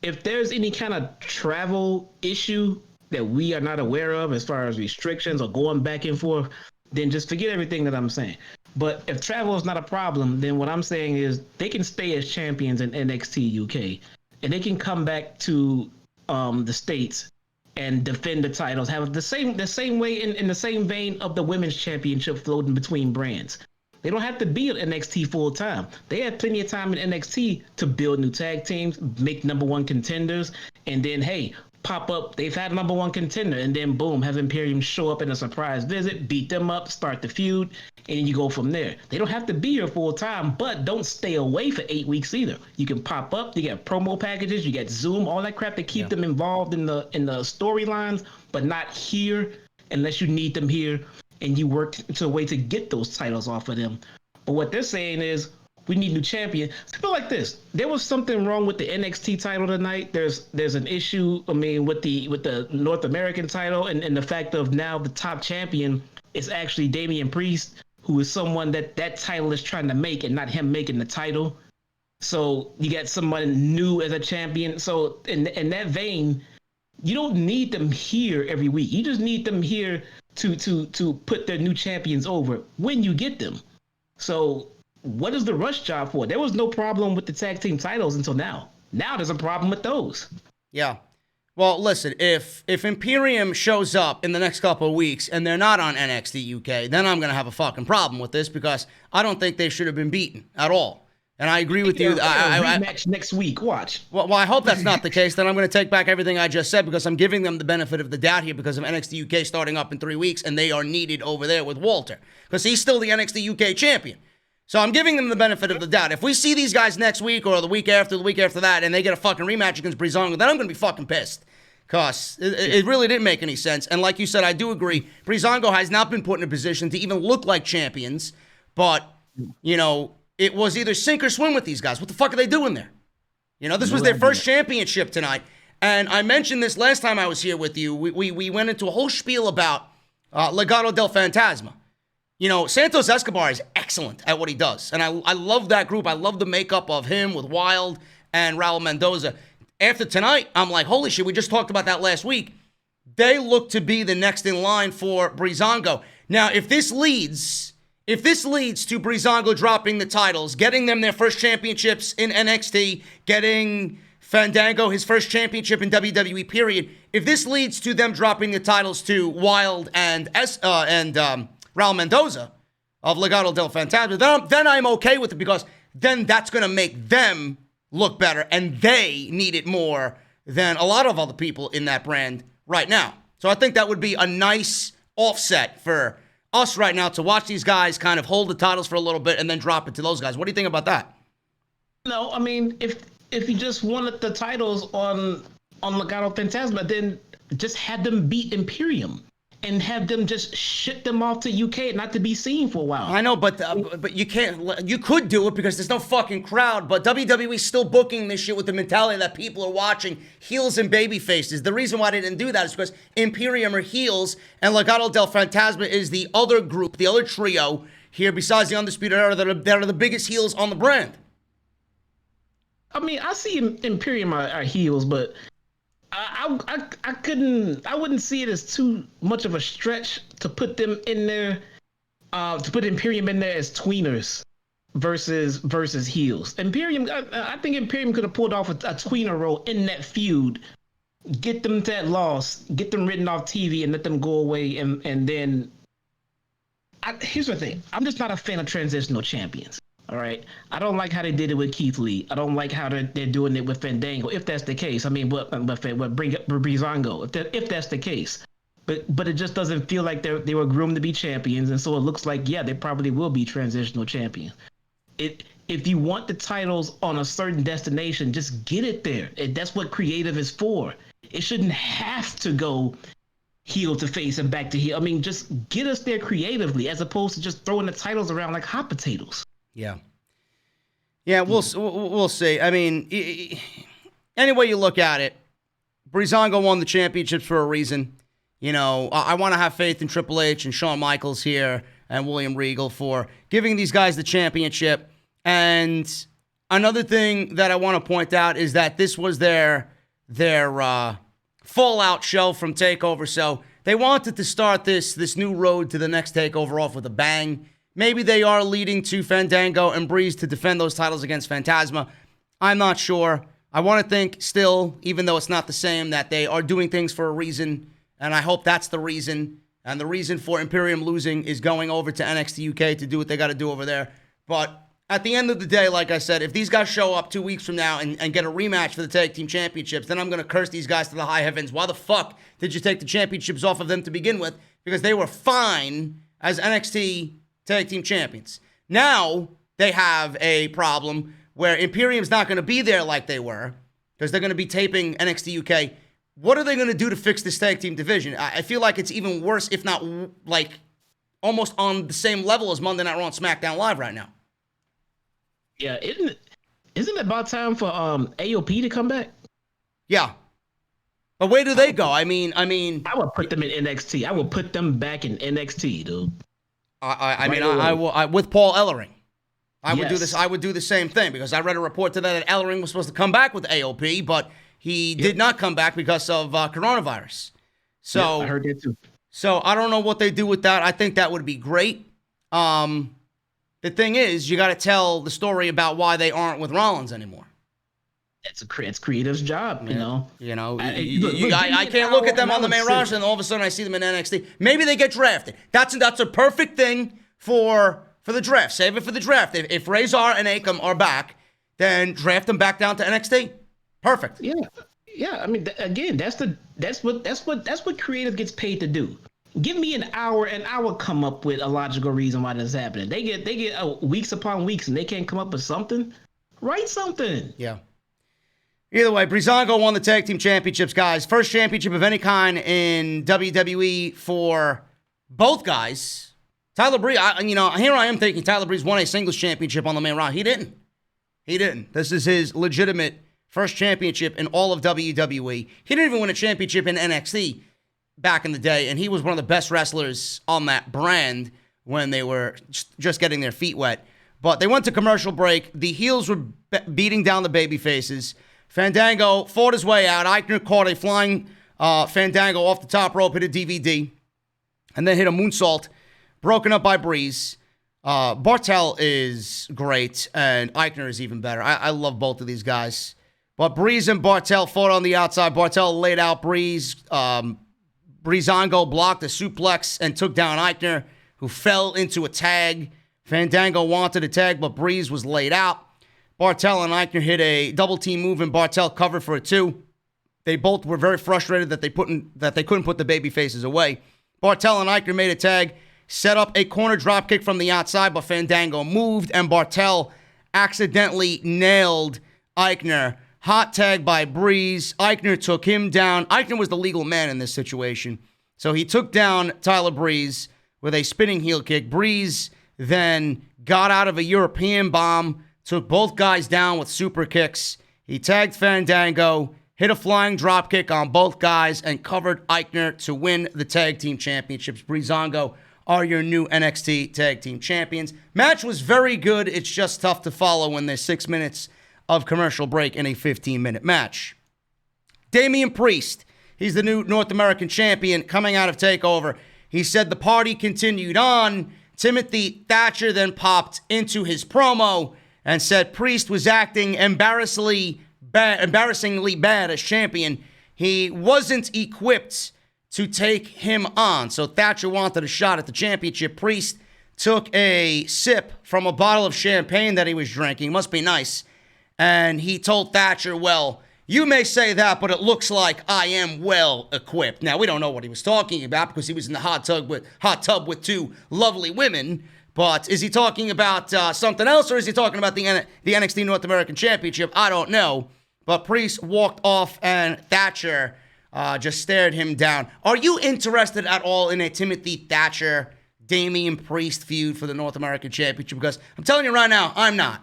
S2: If there's any kind of travel issue that we are not aware of as far as restrictions or going back and forth, then just forget everything that I'm saying. But if travel is not a problem, then what I'm saying is they can stay as champions in NXT UK, and they can come back to the States and defend the titles, have the same way in the same vein of the Women's Championship floating between brands. They don't have to be at NXT full time. They have plenty of time in NXT to build new tag teams, make #1 contenders, and then, hey, pop up. They've had #1 contender, and then boom, have Imperium show up in a surprise visit, beat them up, start the feud, and you go from there. They don't have to be here full time, but don't stay away for 8 weeks either. You can pop up. You got promo packages. You got Zoom, all that crap to keep them involved in the storylines, but not here unless you need them here. And you work to a way to get those titles off of them. But what they're saying is, we need new champion. I feel like this. There was something wrong with the NXT title tonight. There's an issue, I mean, with the North American title and the fact of now the top champion is actually Damian Priest, who is someone that title is trying to make and not him making the title. So you got somebody new as a champion. So in that vein, you don't need them here every week. You just need them here to put their new champions over when you get them. So what is the rush job for? There was no problem with the tag team titles until now. Now there's a problem with those.
S1: Yeah. Well, listen, if Imperium shows up in the next couple of weeks and they're not on NXT UK, then I'm going to have a fucking problem with this because I don't think they should have been beaten at all. And I agree with you.
S2: Rematch next week. Watch.
S1: Well, I hope that's not the case. Then I'm going to take back everything I just said because I'm giving them the benefit of the doubt here because of NXT UK starting up in 3 weeks and they are needed over there with Walter because he's still the NXT UK champion. So I'm giving them the benefit of the doubt. If we see these guys next week or the week after that and they get a fucking rematch against Breezango, then I'm going to be fucking pissed because it really didn't make any sense. And like you said, I do agree. Breezango has not been put in a position to even look like champions, but, you know, it was either sink or swim with these guys. What the fuck are they doing there? You know, this was their first championship tonight. And I mentioned this last time I was here with you. We went into a whole spiel about Legado del Fantasma. You know, Santos Escobar is excellent at what he does. And I love that group. I love the makeup of him with Wild and Raul Mendoza. After tonight, I'm like, holy shit, we just talked about that last week. They look to be the next in line for Breezango. Now, if this leads to Breezango dropping the titles, getting them their first championships in NXT, getting Fandango his first championship in WWE, period. If this leads to them dropping the titles to Wild and Raul Mendoza of Legado del Fantasma, then I'm okay with it because then that's going to make them look better and they need it more than a lot of other people in that brand right now. So I think that would be a nice offset for us right now to watch these guys kind of hold the titles for a little bit and then drop it to those guys. What do you think about that?
S2: No, I mean, if you just wanted the titles on Legado Fantasma, then just have them beat Imperium and have them just ship them off to UK not to be seen for a while.
S1: I know, but you can't. You could do it because there's no fucking crowd. But WWE's still booking this shit with the mentality that people are watching heels and baby faces. The reason why they didn't do that is because Imperium are heels and Legado del Fantasma is the other group, the other trio here besides the Undisputed Era that are the biggest heels on the brand.
S2: I mean, I see Imperium are heels, but I wouldn't see it as too much of a stretch to put them in there, to put Imperium in there as tweeners versus heels. Imperium, I think Imperium could have pulled off a tweener role in that feud, get them that loss, get them written off TV and let them go away. And then, here's the thing. I'm just not a fan of transitional champions. All right. I don't like how they did it with Keith Lee. I don't like how they're doing it with Fandango, if that's the case. I mean, what bring up Breezango, if that's the case. But it just doesn't feel like they were groomed to be champions, and so it looks like, yeah, they probably will be transitional champions. If you want the titles on a certain destination, just get it there. That's what creative is for. It shouldn't have to go heel to face and back to heel. I mean, just get us there creatively as opposed to just throwing the titles around like hot potatoes.
S1: Yeah. Yeah, we'll see. I mean, any way you look at it, Breezango won the championships for a reason. You know, I want to have faith in Triple H and Shawn Michaels here and William Regal for giving these guys the championship. And another thing that I want to point out is that this was their fallout show from TakeOver. So they wanted to start this new road to the next TakeOver off with a bang. Maybe they are leading to Fandango and Breeze to defend those titles against Phantasma. I'm not sure. I want to think still, even though it's not the same, that they are doing things for a reason. And I hope that's the reason. And the reason for Imperium losing is going over to NXT UK to do what they got to do over there. But at the end of the day, like I said, if these guys show up 2 weeks from now and get a rematch for the tag team championships, then I'm going to curse these guys to the high heavens. Why the fuck did you take the championships off of them to begin with? Because they were fine as NXT tag team champions. Now they have a problem where Imperium's not going to be there like they were because they're going to be taping NXT UK. What are they going to do to fix this tag team division? I feel like it's even worse, if not like almost on the same level as Monday Night Raw and SmackDown Live right now.
S2: Yeah, isn't it about time for AOP to come back?
S1: Yeah. But where do they go? I mean,
S2: I would put them in NXT. I would put them back in NXT, dude.
S1: I will with Paul Ellering. I would do this.
S2: Yes.
S1: I would do the same thing because I read a report today that Ellering was supposed to come back with AOP, but he did not come back because of coronavirus. So
S2: I heard that too.
S1: So I don't know what they do with that. I think that would be great. The thing is, you got to tell the story about why they aren't with Rollins anymore.
S2: It's creative's job, you know.
S1: I can't look at them on the main roster and all of a sudden I see them in NXT. Maybe they get drafted. That's a perfect thing for the draft. Save it for the draft. If Razor and Akam are back, then draft them back down to NXT. Perfect.
S2: Yeah. I mean, again, that's what creative gets paid to do. Give me an hour, and I will come up with a logical reason why this is happening. They get weeks upon weeks, and they can't come up with something. Write something.
S1: Yeah. Either way, Breezango won the tag team championships, guys. First championship of any kind in WWE for both guys. Tyler Breeze, here I am thinking Tyler Breeze won a singles championship on the main roster. He didn't. This is his legitimate first championship in all of WWE. He didn't even win a championship in NXT back in the day, and he was one of the best wrestlers on that brand when they were just getting their feet wet. But they went to commercial break. The heels were beating down the baby faces. Fandango fought his way out. Eichner caught a flying Fandango off the top rope, hit a DVD, and then hit a moonsault, broken up by Breeze. Bartel is great, and Eichner is even better. I love both of these guys. But Breeze and Bartel fought on the outside. Bartel laid out Breeze. Breezango blocked a suplex and took down Eichner, who fell into a tag. Fandango wanted a tag, but Breeze was laid out. Bartel and Eichner hit a double team move, and Bartel covered for a 2. They both were very frustrated that they couldn't put the baby faces away. Bartel and Eichner made a tag, set up a corner drop kick from the outside, but Fandango moved, and Bartel accidentally nailed Eichner. Hot tag by Breeze. Eichner took him down. Eichner was the legal man in this situation. So he took down Tyler Breeze with a spinning heel kick. Breeze then got out of a European bomb, took both guys down with super kicks. He tagged Fandango, hit a flying drop kick on both guys, and covered Eichner to win the tag team championships. Breezango are your new NXT tag team champions. Match was very good. It's just tough to follow when there's 6 minutes of commercial break in a 15-minute match. Damian Priest, he's the new North American champion coming out of TakeOver. He said the party continued on. Timothy Thatcher then popped into his promo and said Priest was acting embarrassingly bad as champion. He wasn't equipped to take him on. So Thatcher wanted a shot at the championship. Priest took a sip from a bottle of champagne that he was drinking. Must be nice. And he told Thatcher, well, you may say that, but it looks like I am well equipped. Now, we don't know what he was talking about because he was in the hot tub with 2 lovely women. But is he talking about something else, or is he talking about the NXT North American Championship? I don't know. But Priest walked off, and Thatcher just stared him down. Are you interested at all in a Timothy Thatcher, Damian Priest feud for the North American Championship? Because I'm telling you right now, I'm not.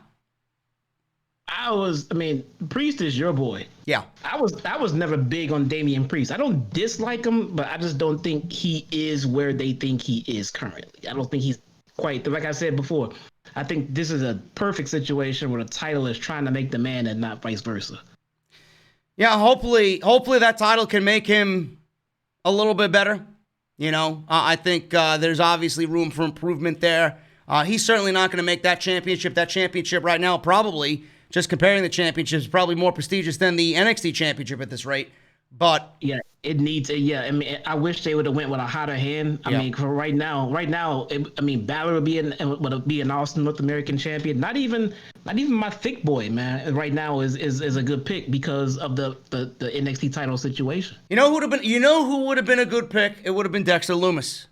S2: Priest is your boy.
S1: Yeah.
S2: I was never big on Damian Priest. I don't dislike him, but I just don't think he is where they think he is currently. I don't think he's quite, like I said before, I think this is a perfect situation where the title is trying to make the man and not vice versa.
S1: Yeah, hopefully that title can make him a little bit better. I think there's obviously room for improvement there. He's certainly not going to make that championship. That championship right now, probably, just comparing the championships, is probably more prestigious than the NXT championship at this rate. But
S2: yeah, it needs a, yeah. I wish they would have went with a hotter hand. For right now, Balor would be an awesome North American champion. Not even my thick boy, man. Right now is a good pick because of the NXT title situation.
S1: You know who would have been a good pick? It would have been Dexter Lumis.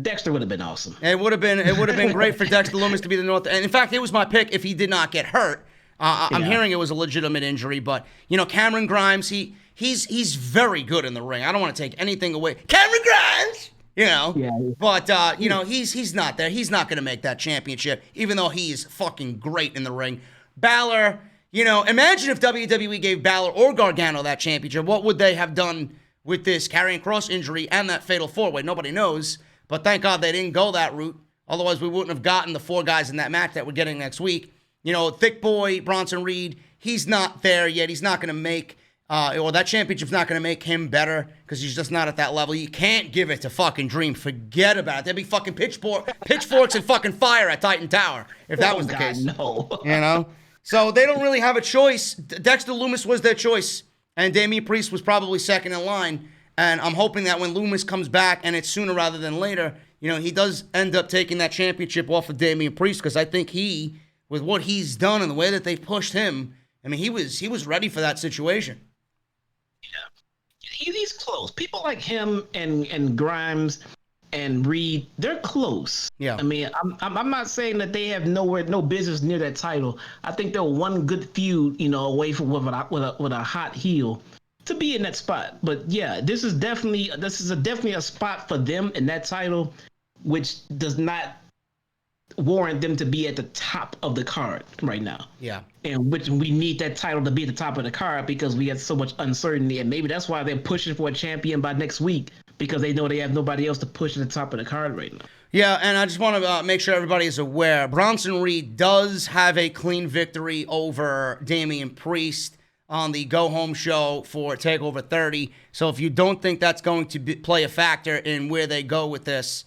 S2: Dexter would have been awesome.
S1: It would have been great for Dexter Lumis to be the North. And in fact, it was my pick if he did not get hurt. I'm hearing it was a legitimate injury, but Cameron Grimes, he's very good in the ring. I don't want to take anything away. Cameron Grimes,
S2: Yeah.
S1: But he's not there. He's not going to make that championship, even though he's fucking great in the ring. Balor, imagine if WWE gave Balor or Gargano that championship. What would they have done with this Karrion Kross injury and that fatal four-way? Nobody knows. But thank God they didn't go that route. Otherwise, we wouldn't have gotten the 4 guys in that match that we're getting next week. Thick boy, Bronson Reed, he's not there yet. He's not going to make, or that championship's not going to make him better because he's just not at that level. You can't give it to fucking Dream. Forget about it. There'd be fucking pitchforks and fucking fire at Titan Tower if that was the case.
S2: No.
S1: So they don't really have a choice. Dexter Lumis was their choice, and Damian Priest was probably second in line. And I'm hoping that when Lumis comes back, and it's sooner rather than later, he does end up taking that championship off of Damian Priest, because I think he, with what he's done and the way that they've pushed him, he was ready for that situation.
S2: Yeah, he's close. People like him and Grimes and Reed, they're close.
S1: Yeah.
S2: I'm not saying that they have no business near that title. I think they're one good feud, away from with a hot heel to be in that spot. But yeah, this is definitely a spot for them in that title, which does not warrant them to be at the top of the card right now.
S1: Yeah.
S2: And which we need that title to be at the top of the card because we have so much uncertainty, and maybe that's why they're pushing for a champion by next week, because they know they have nobody else to push at the top of the card right now.
S1: Yeah, and I just want to make sure everybody is aware, Bronson Reed does have a clean victory over Damian Priest on the go-home show for TakeOver 30. So if you don't think that's going to play a factor in where they go with this,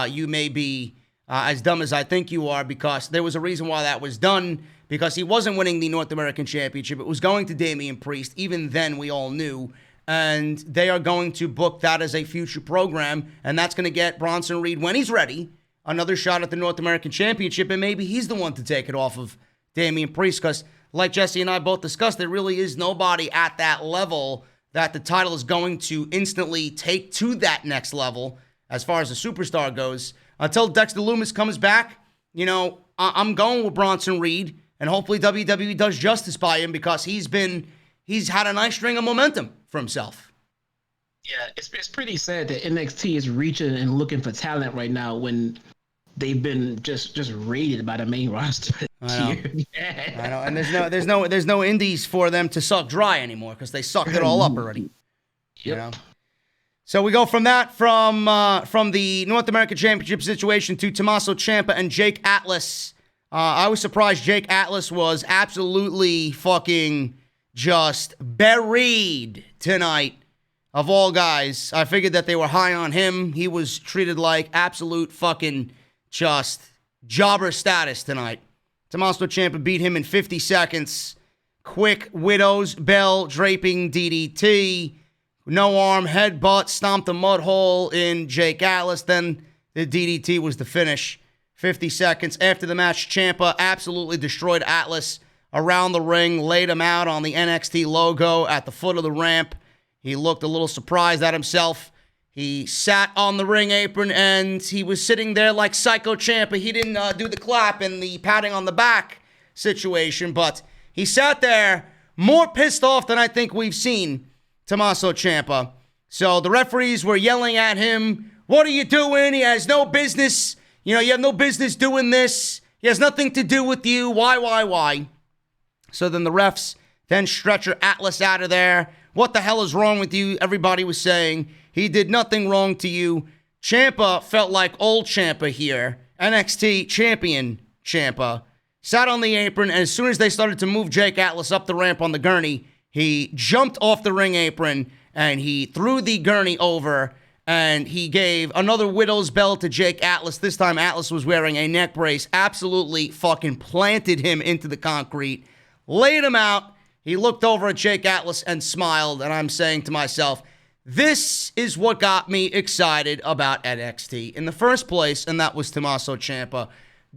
S1: you may be as dumb as I think you are, because there was a reason why that was done, because he wasn't winning the North American Championship. It was going to Damian Priest. Even then, we all knew. And they are going to book that as a future program, and that's going to get Bronson Reed, when he's ready, another shot at the North American Championship, and maybe he's the one to take it off of Damian Priest, because like Jesse and I both discussed, there really is nobody at that level that the title is going to instantly take to that next level as far as the superstar goes. Until Dexter Lumis comes back, I'm going with Bronson Reed, and hopefully WWE does justice by him, because he's had a nice string of momentum for himself.
S2: Yeah, it's pretty sad that NXT is reaching and looking for talent right now when they've been just raided by the main roster.
S1: I know, and there's no indies for them to suck dry anymore, because they sucked it all up already.
S2: Yep.
S1: So we go from the North American Championship situation to Tommaso Ciampa and Jake Atlas. I was surprised Jake Atlas was absolutely fucking just buried tonight. Of all guys, I figured that they were high on him. He was treated like absolute fucking just jobber status tonight. Tommaso Ciampa beat him in 50 seconds. Quick widow's bell draping DDT. No arm, headbutt, stomped a mud hole in Jake Atlas. Then the DDT was the finish. 50 seconds after the match, Ciampa absolutely destroyed Atlas around the ring, laid him out on the NXT logo at the foot of the ramp. He looked a little surprised at himself. He sat on the ring apron, and he was sitting there like Psycho Ciampa. He didn't do the clap and the patting on the back situation, but he sat there more pissed off than I think we've seen Tommaso Ciampa. So the referees were yelling at him, "What are you doing? He has no business. You have no business doing this. He has nothing to do with you. Why? So then the refs then stretcher Atlas out of there. What the hell is wrong with you? Everybody was saying he did nothing wrong to you. Ciampa felt like old Ciampa here. NXT champion Ciampa. Sat on the apron, and as soon as they started to move Jake Atlas up the ramp on the gurney, he jumped off the ring apron, and he threw the gurney over, and he gave another widow's bell to Jake Atlas. This time, Atlas was wearing a neck brace. Absolutely fucking planted him into the concrete. Laid him out. He looked over at Jake Atlas and smiled, and I'm saying to myself, this is what got me excited about NXT in the first place, and that was Tommaso Ciampa.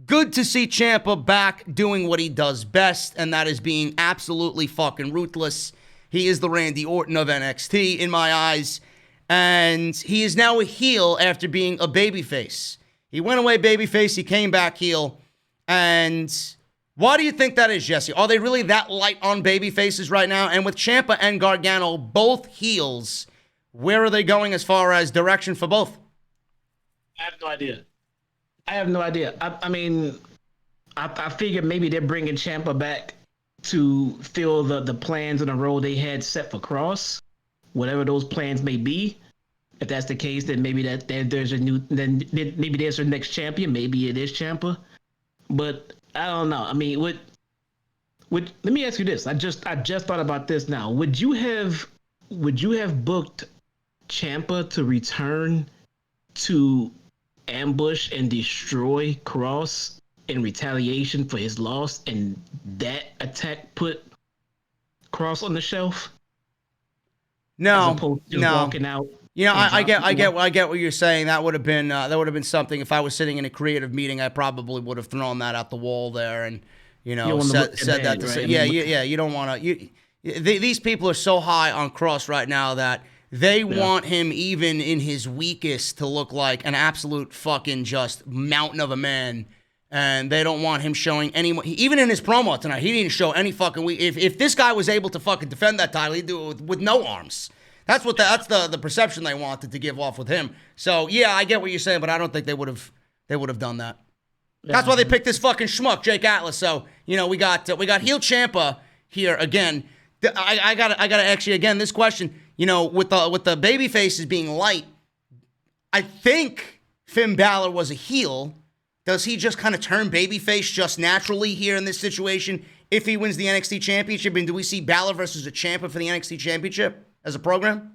S1: Good to see Ciampa back doing what he does best, and that is being absolutely fucking ruthless. He is the Randy Orton of NXT in my eyes, and he is now a heel after being a babyface. He went away babyface, he came back heel, and why do you think that is, Jesse? Are they really that light on babyfaces right now? And with Ciampa and Gargano both heels, where are they going as far as direction for both?
S2: I have no idea. I mean, I figured maybe they're bringing Ciampa back to fill the plans and the role they had set for Cross, whatever those plans may be. If that's the case, then maybe there's their next champion. Maybe it is Ciampa, but I don't know. I mean, let me ask you this. I just thought about this now. Would you have booked Ciampa to return to ambush and destroy Cross in retaliation for his loss, and that attack put Cross on the shelf?
S1: No,
S2: as opposed to walking out.
S1: I get what you're saying. That would have been something. If I was sitting in a creative meeting, I probably would have thrown that out the wall there, and said that. Right? You don't want to. These people are so high on Cross right now that they want him, even in his weakest, to look like an absolute fucking just mountain of a man. And they don't want him showing any. Even in his promo tonight, he didn't show any fucking. If this guy was able to fucking defend that title, he'd do it with no arms. That's the perception they wanted to give off with him. So yeah, I get what you're saying, but I don't think they would have done that. Yeah. That's why they picked this fucking schmuck, Jake Atlas. So we got heel Ciampa here again. I gotta actually again this question. With the baby faces being light, I think Finn Balor was a heel. Does he just kind of turn babyface just naturally here in this situation if he wins the NXT Championship? And do we see Balor versus a Ciampa for the NXT Championship as a program?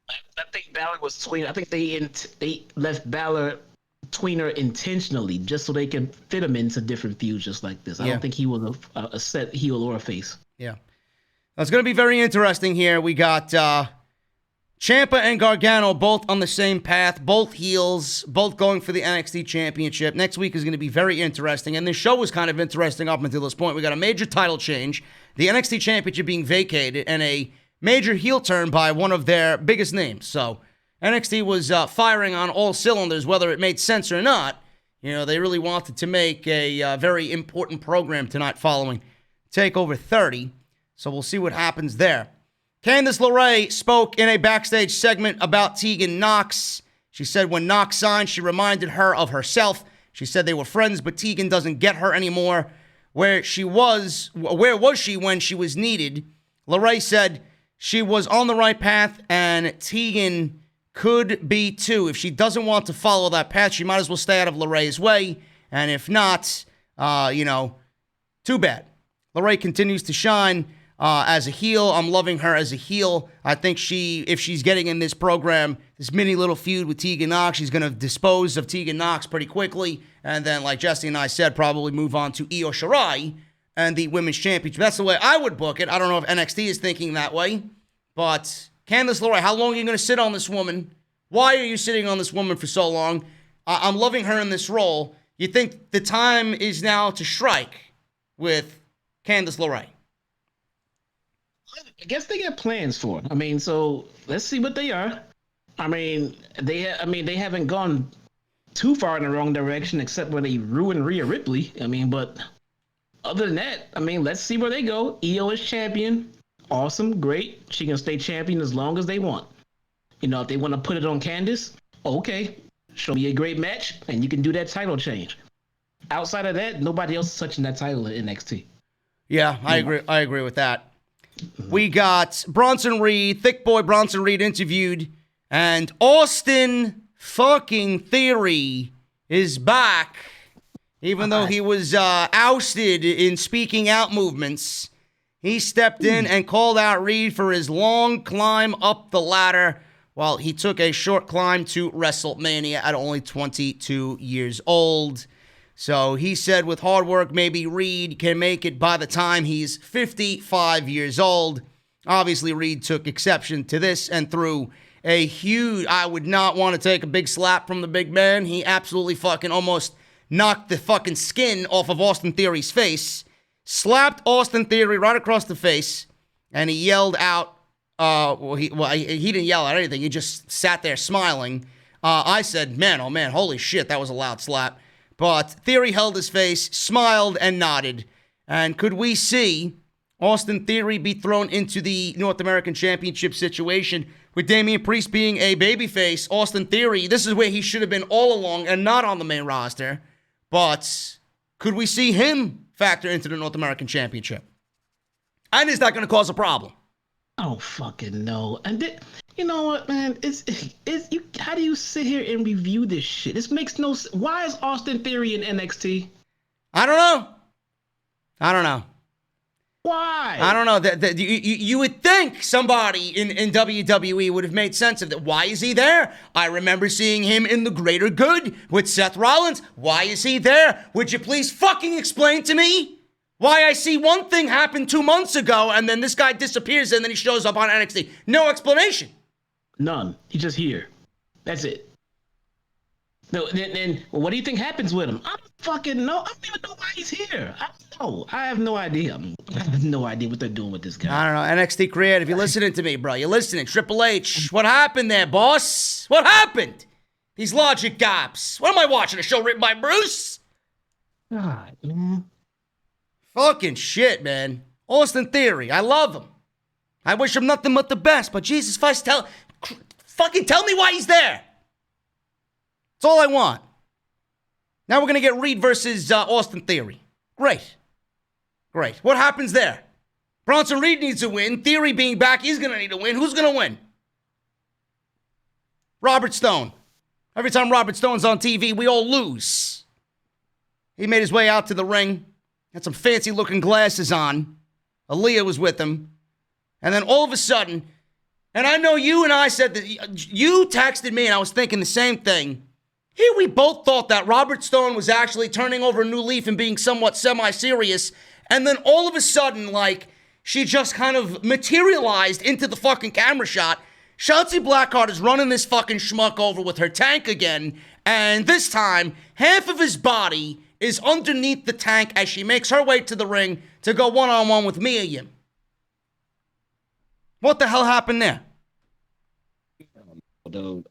S2: I think Balor was tweener. I think they left Balor tweener intentionally just so they could fit him into different feuds just like this. I don't think he was a set heel or a face.
S1: Yeah. It's going to be very interesting here. We got Ciampa and Gargano both on the same path, both heels, both going for the NXT Championship. Next week is going to be very interesting, and this show was kind of interesting up until this point. We got a major title change, the NXT Championship being vacated, and a major heel turn by one of their biggest names. So NXT was firing on all cylinders, whether it made sense or not. They really wanted to make a very important program tonight following TakeOver 30. So we'll see what happens there. Candice LeRae spoke in a backstage segment about Tegan Nox. She said when Nox signed, she reminded her of herself. She said they were friends, but Tegan doesn't get her anymore. Where was she when she was needed? LeRae said she was on the right path, and Tegan could be too. If she doesn't want to follow that path, she might as well stay out of LeRae's way. And if not, too bad. LeRae continues to shine as a heel. I'm loving her as a heel. I think if she's getting in this program, this mini little feud with Tegan Nox, she's going to dispose of Tegan Nox pretty quickly. And then, like Jesse and I said, probably move on to Io Shirai and the Women's Championship. That's the way I would book it. I don't know if NXT is thinking that way. But Candice LeRae, how long are you going to sit on this woman? Why are you sitting on this woman for so long? I'm loving her in this role. You think the time is now to strike with Candice LeRae?
S2: I guess they got plans for it. I mean, so let's see what they are. I mean, they haven't gone too far in the wrong direction except when they ruined Rhea Ripley. I mean, but other than that, I mean, let's see where they go. Io is champion. awesome, great. She can stay champion as long as they want. You know, if they want to put it on Candice, okay, show me a great match, and you can do that title change. Outside of that, nobody else is touching that title in NXT.
S1: Yeah, I agree. I agree with that. We got Bronson Reed, thick boy Bronson Reed interviewed, and Austin fucking Theory is back, even though he was ousted in speaking out movements. He stepped in and called out Reed for his long climb up the ladder while he took a short climb to WrestleMania at only 22 years old. So he said with hard work, maybe Reed can make it by the time he's 55 years old. Obviously, Reed took exception to this and threw a huge, I would not want to take a big slap from the big man. He absolutely fucking almost knocked the fucking skin off of Austin Theory's face, slapped Austin Theory right across the face, and he yelled out, he didn't yell out anything. He just sat there smiling. I said, man, oh man, holy shit, that was a loud slap. But Theory held his face, smiled, and nodded. And could we see Austin Theory be thrown into the North American Championship situation with Damian Priest being a babyface? Austin Theory, this is where he should have been all along and not on the main roster. But could we see him factor into the North American Championship? And is that going to cause a problem?
S2: I don't fucking know. And you know what, man? How do you sit here and review this shit? This makes no sense. Why is Austin Theory in NXT?
S1: I don't know.
S2: Why?
S1: I don't know. You would think somebody in WWE would have made sense of that. Why is he there? I remember seeing him in The Greater Good with Seth Rollins. Why is he there? Would you please fucking explain to me why I see one thing happen 2 months ago and then this guy disappears and then he shows up on NXT? No explanation. None.
S2: He's just here. That's it. No, then what do you think happens with him? I don't fucking know. I don't even know why he's here. I have no idea. I have no idea what they're doing with this guy.
S1: I don't know. NXT Creative, you're listening to me, bro. You're listening. Triple H. What happened there, boss? What happened? These logic gaps. What am I watching? A show written by Bruce?
S2: God, man.
S1: Fucking shit, man. Austin Theory. I love him. I wish him nothing but the best. But Jesus Christ, fucking tell me why he's there. That's all I want. Now we're going to get Reed versus Austin Theory. Great. What happens there? Bronson Reed needs a win. Theory being back, he's going to need a win. Who's going to win? Robert Stone. Every time Robert Stone's on TV, we all lose. He made his way out to the ring. Had some fancy-looking glasses on. Aaliyah was with him. And then all of a sudden, and I know you and I said that, you texted me and I was thinking the same thing. Here we both thought that Robert Stone was actually turning over a new leaf and being somewhat semi-serious. And then all of a sudden, like, she just kind of materialized into the fucking camera shot. Shotzi Blackheart is running this fucking schmuck over with her tank again. And this time, half of his body is underneath the tank as she makes her way to the ring to go one-on-one with Mia Yim. What the hell happened there?
S2: Dude,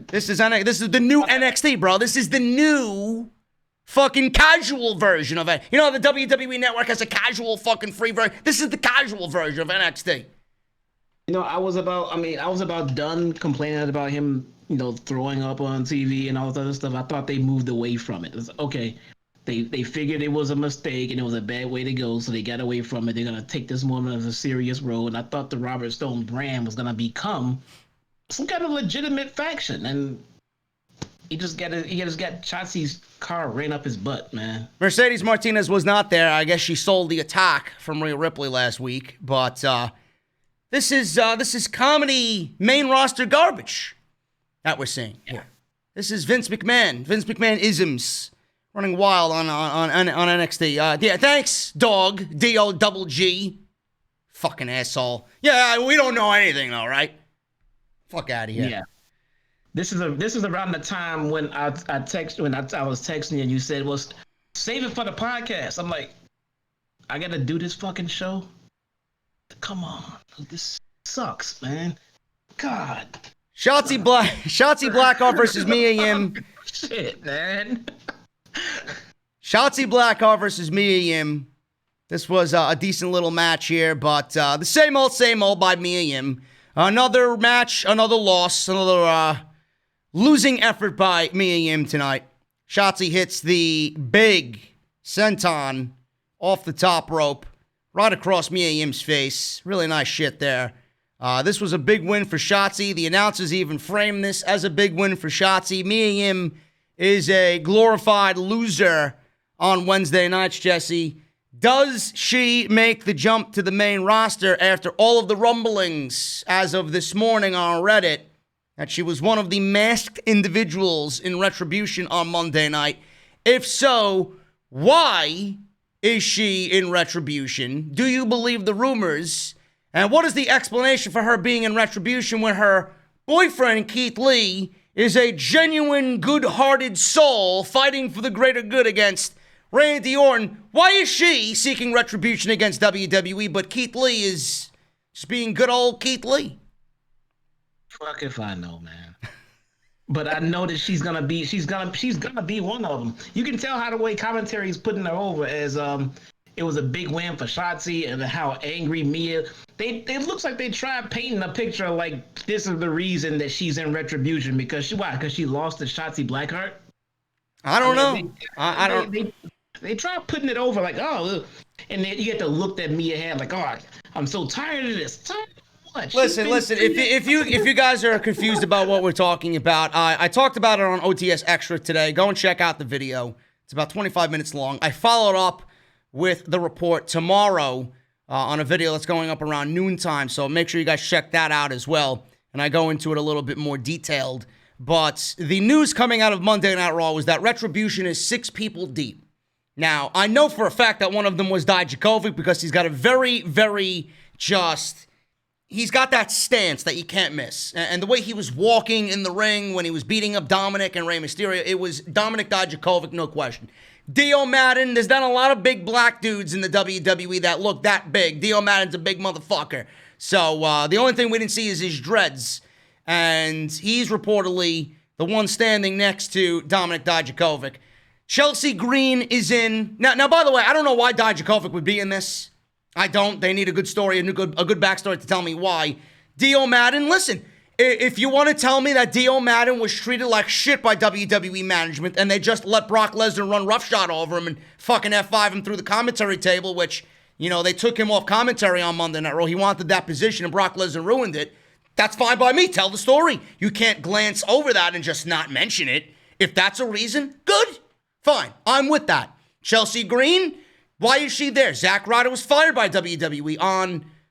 S1: this is the new NXT, bro. This is the new fucking casual version of it. You know, the WWE Network has a casual fucking free version. This is the casual version of NXT.
S2: You know, I was about done complaining about him, you know, throwing up on TV and all this other stuff. I thought they moved away from it. It was, okay, they figured it was a mistake and it was a bad way to go, so they got away from it. They're going to take this woman as a serious role, and I thought the Robert Stone brand was going to become some kind of legitimate faction, and he just got Shotzi's car ran up his butt, man.
S1: Mercedes Martinez was not there. I guess she sold the attack from Rhea Ripley last week, but this is comedy main roster garbage that we're seeing here. This is Vince McMahon isms running wild on NXT. Yeah, thanks, dog. D-O-double-G. Fucking asshole. Yeah, we don't know anything though, right? Fuck out of here.
S2: Yeah. This is around the time when I was texting you and you said, well, save it for the podcast. I'm like, I gotta do this fucking show? Come on. This sucks, man. God.
S1: Shotzi Blackheart versus Mia Yim.
S2: Shit, man.
S1: Shotzi Blackheart versus Mia Yim. This was a decent little match here, but the same old by Mia Yim. Another match, another loss, another losing effort by Mia Yim tonight. Shotzi hits the big senton off the top rope, right across Mia Yim's face. Really nice shit there. This was a big win for Shotzi. The announcers even framed this as a big win for Shotzi. Mia Yim is a glorified loser on Wednesday nights, Jesse. Does she make the jump to the main roster after all of the rumblings as of this morning on Reddit that she was one of the masked individuals in Retribution on Monday night? If so, why is she in Retribution? Do you believe the rumors? And what is the explanation for her being in Retribution when her boyfriend, Keith Lee, is a genuine, good-hearted soul fighting for the greater good against Randy Orton? Why is she seeking retribution against WWE, but Keith Lee is just being good old Keith Lee?
S2: Fuck if I know, man. But I know that she's gonna be one of them. You can tell how the way commentary is putting her over as it was a big win for Shotzi and how angry Mia. It looks like they tried painting a picture like this is the reason that she's in Retribution because she lost to Shotzi Blackheart.
S1: I don't know. I don't.
S2: They try putting it over like, oh, and then you get the look that Mia had like, oh, I'm so tired of this. Tired of what?
S1: Listen. If you guys are confused about what we're talking about, I talked about it on OTS Extra today. Go and check out the video. It's about 25 minutes long. I followed up with the report tomorrow on a video that's going up around noontime. So make sure you guys check that out as well. And I go into it a little bit more detailed. But the news coming out of Monday Night Raw was that Retribution is 6 people deep. Now, I know for a fact that one of them was Dijakovic because he's got a very, very he's got that stance that you can't miss. And the way he was walking in the ring when he was beating up Dominic and Rey Mysterio, it was Dominic Dijakovic, no question. Dio Madden, there's not a lot of big black dudes in the WWE that look that big. Dio Madden's a big motherfucker. So the only thing we didn't see is his dreads. And he's reportedly the one standing next to Dominic Dijakovic. Chelsea Green is in. Now, by the way, I don't know why Dijakovic would be in this. I don't. They need a good story, a good backstory to tell me why. Dio Madden, listen, if you want to tell me that Dio Madden was treated like shit by WWE management and they just let Brock Lesnar run roughshod over him and fucking F5 him through the commentary table, which, you know, they took him off commentary on Monday Night Raw. He wanted that position and Brock Lesnar ruined it. That's fine by me. Tell the story. You can't glance over that and just not mention it. If that's a reason, good. Fine, I'm with that. Chelsea Green, why is she there? Zack Ryder was fired by WWE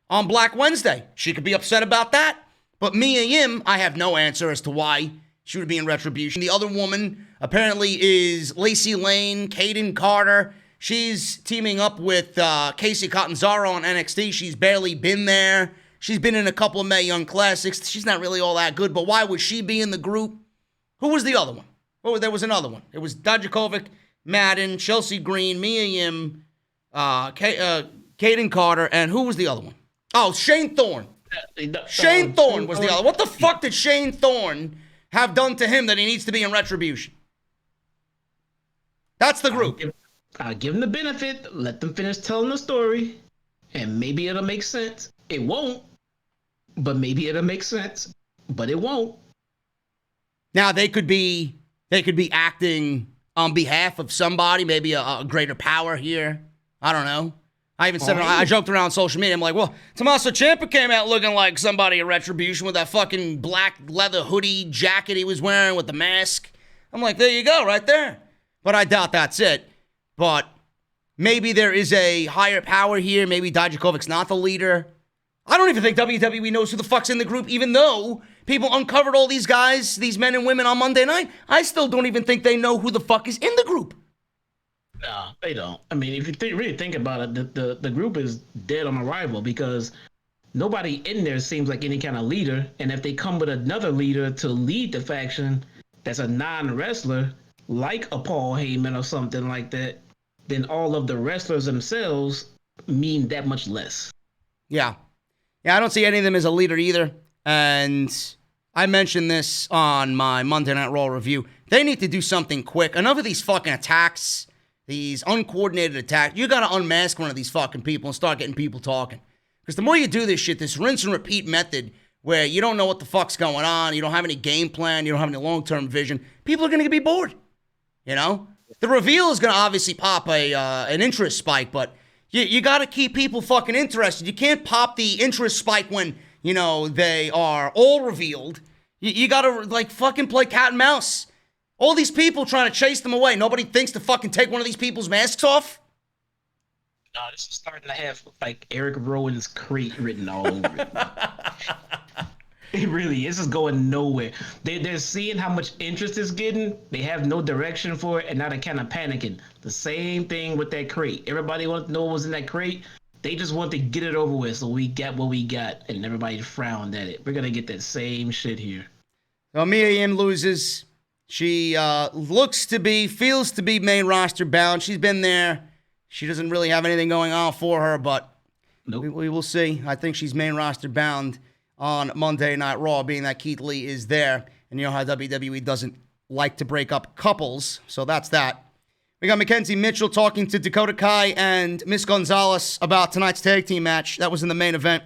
S1: on Black Wednesday. She could be upset about that. But Mia Yim, I have no answer as to why she would be in Retribution. The other woman apparently is Lacey Lane, Kaden Carter. She's teaming up with Casey Catanzaro on NXT. She's barely been there. She's been in a couple of Mae Young Classics. She's not really all that good, but why would she be in the group? Who was the other one? Oh, there was another one. It was Dijakovic, Madden, Chelsea Green, Mia Yim, Kaden Carter, and who was the other one? Oh, Shane Thorne. Shane Thorne was the other. What the fuck did Shane Thorne have done to him that he needs to be in Retribution? That's the group.
S2: I'll give them the benefit. Let them finish telling the story, and maybe it'll make sense. It won't, but maybe it'll make sense. But it won't.
S1: Now they could be acting on behalf of somebody, maybe a greater power here. I don't know. I even said, I joked around on social media. I'm like, well, Tommaso Ciampa came out looking like somebody at Retribution with that fucking black leather hoodie jacket he was wearing with the mask. I'm like, there you go, right there. But I doubt that's it. But maybe there is a higher power here. Maybe Dijakovic's not the leader. I don't even think WWE knows who the fuck's in the group, even though people uncovered all these guys, these men and women on Monday night. I still don't even think they know who the fuck is in the group.
S2: No, they don't. I mean, if you really think about it, the group is dead on arrival because nobody in there seems like any kind of leader. And if they come with another leader to lead the faction that's a non-wrestler, like a Paul Heyman or something like that, then all of the wrestlers themselves mean that much less.
S1: Yeah. Yeah, I don't see any of them as a leader either. And I mentioned this on my Monday Night Raw review. They need to do something quick. Enough of these fucking attacks these uncoordinated attacks. You got to unmask one of these fucking people and start getting people talking. Because the more you do this shit, this rinse and repeat method where you don't know what the fuck's going on, you don't have any game plan, you don't have any long-term vision, people are going to be bored. You know? The reveal is going to obviously pop an interest spike, but you got to keep people fucking interested. You can't pop the interest spike when, you know, they are all revealed. You got to, like, fucking play cat and mouse. All these people trying to chase them away. Nobody thinks to fucking take one of these people's masks off?
S2: No, this is starting to have, like, Eric Rowan's crate written all over it. It really is. It's going nowhere. They're seeing how much interest it's getting. They have no direction for it, and now they're kind of panicking. The same thing with that crate. Everybody wants to know what was in that crate. They just want to get it over with, so we got what we got, and everybody frowned at it. We're going to get that same shit here.
S1: So Mia Yim loses. She feels to be main roster bound. She's been there. She doesn't really have anything going on for her, but nope. we will see. I think she's main roster bound on Monday Night Raw, being that Keith Lee is there. And you know how WWE doesn't like to break up couples, so that's that. We got Mackenzie Mitchell talking to Dakota Kai and Miss Gonzalez about tonight's tag team match. That was in the main event.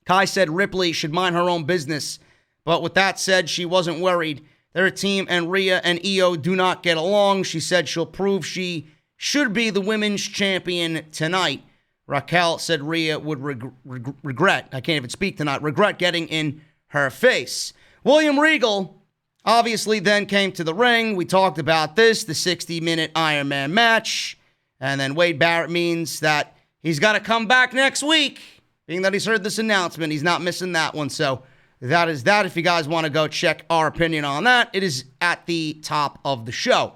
S1: Kai said Ripley should mind her own business, but with that said, she wasn't worried. Their team and Rhea and Io do not get along. She said she'll prove she should be the women's champion tonight. Raquel said Rhea would regret, I can't even speak tonight, regret getting in her face. William Regal obviously then came to the ring. We talked about this, the 60-minute Iron Man match. And then Wade Barrett means that he's got to come back next week. Being that he's heard this announcement, he's not missing that one. So that is that. If you guys want to go check our opinion on that, it is at the top of the show.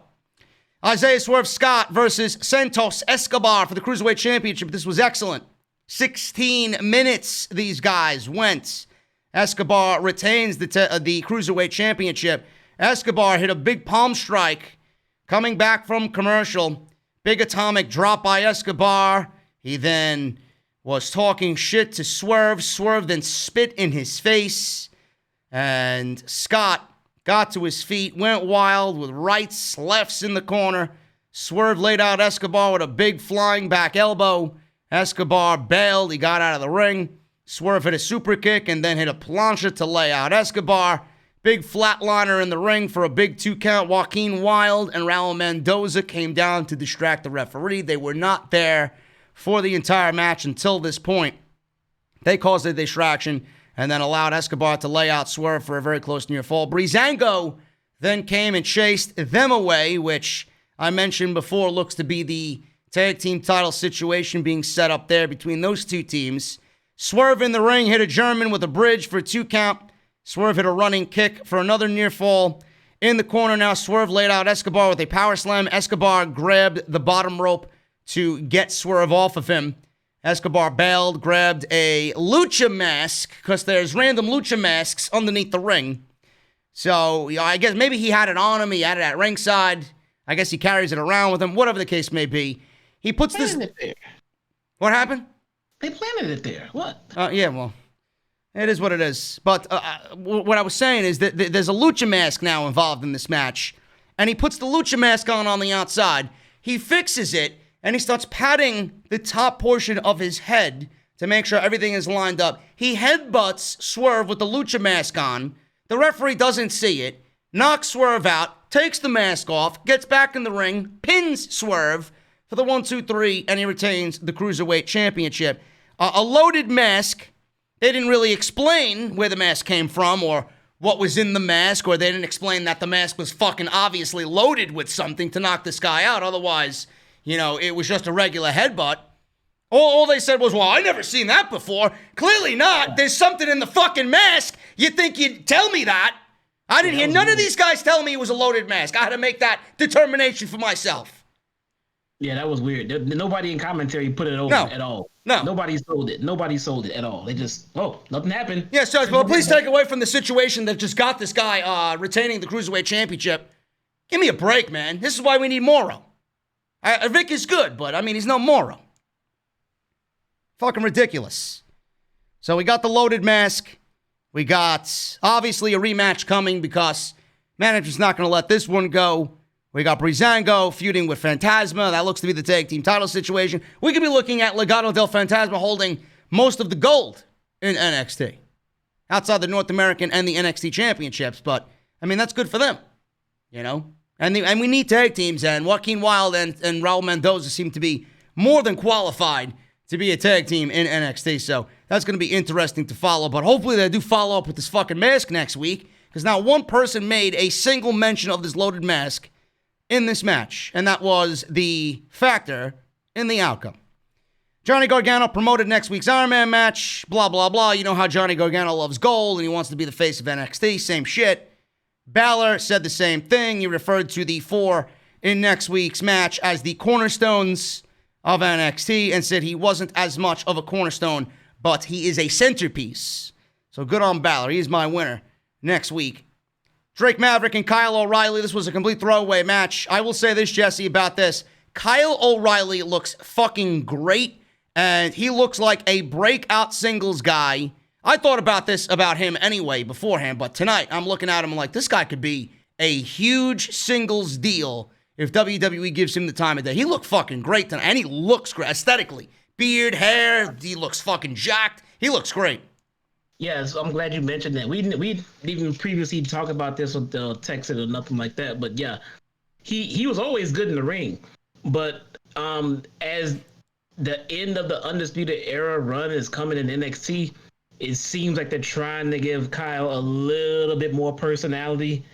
S1: Isaiah Swerve Scott versus Santos Escobar for the Cruiserweight Championship. This was excellent. 16 minutes these guys went. Escobar retains the Cruiserweight Championship. Escobar hit a big palm strike coming back from commercial. Big atomic drop by Escobar. He then was talking shit to Swerve. Swerve then spit in his face. And Scott got to his feet, went wild with rights, lefts in the corner. Swerve laid out Escobar with a big flying back elbow. Escobar bailed. He got out of the ring. Swerve hit a super kick and then hit a plancha to lay out Escobar. Big flatliner in the ring for a big 2 count. Joaquin Wilde and Raul Mendoza came down to distract the referee. They were not there for the entire match until this point. They caused a distraction and then allowed Escobar to lay out Swerve for a very close near fall. Breezango then came and chased them away, which I mentioned before looks to be the tag team title situation being set up there between those two teams. Swerve in the ring hit a German with a bridge for a 2 count. Swerve hit a running kick for another near fall. In the corner now, Swerve laid out Escobar with a power slam. Escobar grabbed the bottom rope to get Swerve off of him. Escobar bailed, grabbed a lucha mask, because there's random lucha masks underneath the ring. So, I guess maybe he had it on him, he had it at ringside. I guess he carries it around with him, whatever the case may be. He puts this...
S2: There.
S1: What happened?
S2: They planted it there. What?
S1: Yeah, well, it is what it is. But what I was saying is that there's a lucha mask now involved in this match, and he puts the lucha mask on the outside. He fixes it, and he starts patting the top portion of his head to make sure everything is lined up. He headbutts Swerve with the lucha mask on. The referee doesn't see it, knocks Swerve out, takes the mask off, gets back in the ring, pins Swerve for the 1-2-3, and he retains the Cruiserweight Championship. A loaded mask. They didn't really explain where the mask came from or what was in the mask, or they didn't explain that the mask was fucking obviously loaded with something to knock this guy out. Otherwise, you know, it was just a regular headbutt. All they said was, well, I never seen that before. Clearly not. There's something in the fucking mask. You think you'd tell me that? I didn't hear none of these guys tell me it was a loaded mask. I had to make that determination for myself.
S2: Yeah, that was weird. Nobody in commentary put it over at all.
S1: No.
S2: Nobody sold it. Nobody sold it at all. They just, nothing happened.
S1: Yeah, so, well, please take away from the situation that just got this guy retaining the Cruiserweight Championship. Give me a break, man. This is why we need Morrow. Vic is good, but, I mean, he's no Morrow. Fucking ridiculous. So we got the loaded mask. We got, obviously, a rematch coming because manager's not going to let this one go. We got Breezango feuding with Fantasma. That looks to be the tag team title situation. We could be looking at Legado del Fantasma holding most of the gold in NXT. Outside the North American and the NXT championships. But, I mean, that's good for them. You know? And we need tag teams. And Joaquin Wilde and Raul Mendoza seem to be more than qualified to be a tag team in NXT. So, that's going to be interesting to follow. But hopefully they do follow up with this fucking mask next week. Because now one person made a single mention of this loaded mask in this match, and that was the factor in the outcome. Johnny Gargano promoted next week's Iron Man match, blah, blah, blah. You know how Johnny Gargano loves gold, and he wants to be the face of NXT, same shit. Balor said the same thing. He referred to the 4 in next week's match as the cornerstones of NXT, and said he wasn't as much of a cornerstone, but he is a centerpiece. So good on Balor. He is my winner next week. Drake Maverick and Kyle O'Reilly. This was a complete throwaway match. I will say this, Jesse, about this. Kyle O'Reilly looks fucking great, and he looks like a breakout singles guy. I thought about this about him anyway beforehand, but tonight I'm looking at him like this guy could be a huge singles deal if WWE gives him the time of day. He looked fucking great tonight, and he looks great aesthetically. Beard, hair, he looks fucking jacked. He looks great.
S2: Yes, I'm glad you mentioned that. We even previously talked about this with the text or nothing like that. But yeah, he was always good in the ring. But as the end of the Undisputed Era run is coming in NXT, it seems like they're trying to give Kyle a little bit more personality,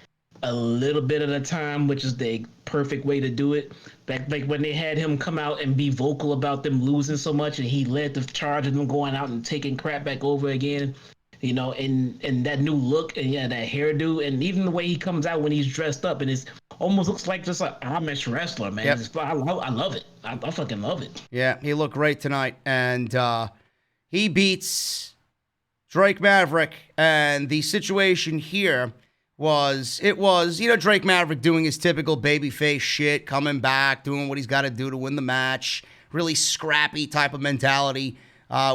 S2: a little bit at a time, which is the perfect way to do it. Back like when they had him come out and be vocal about them losing so much, and he led the charge of them going out and taking crap back over again. You know, and that new look, and yeah, that hairdo, and even the way he comes out when he's dressed up, and it almost looks like just an Amish wrestler, man.
S1: Yep.
S2: I love it. I fucking love it.
S1: Yeah, he looked great tonight, and he beats Drake Maverick, and the situation here was, Drake Maverick doing his typical babyface shit, coming back, doing what he's got to do to win the match, really scrappy type of mentality.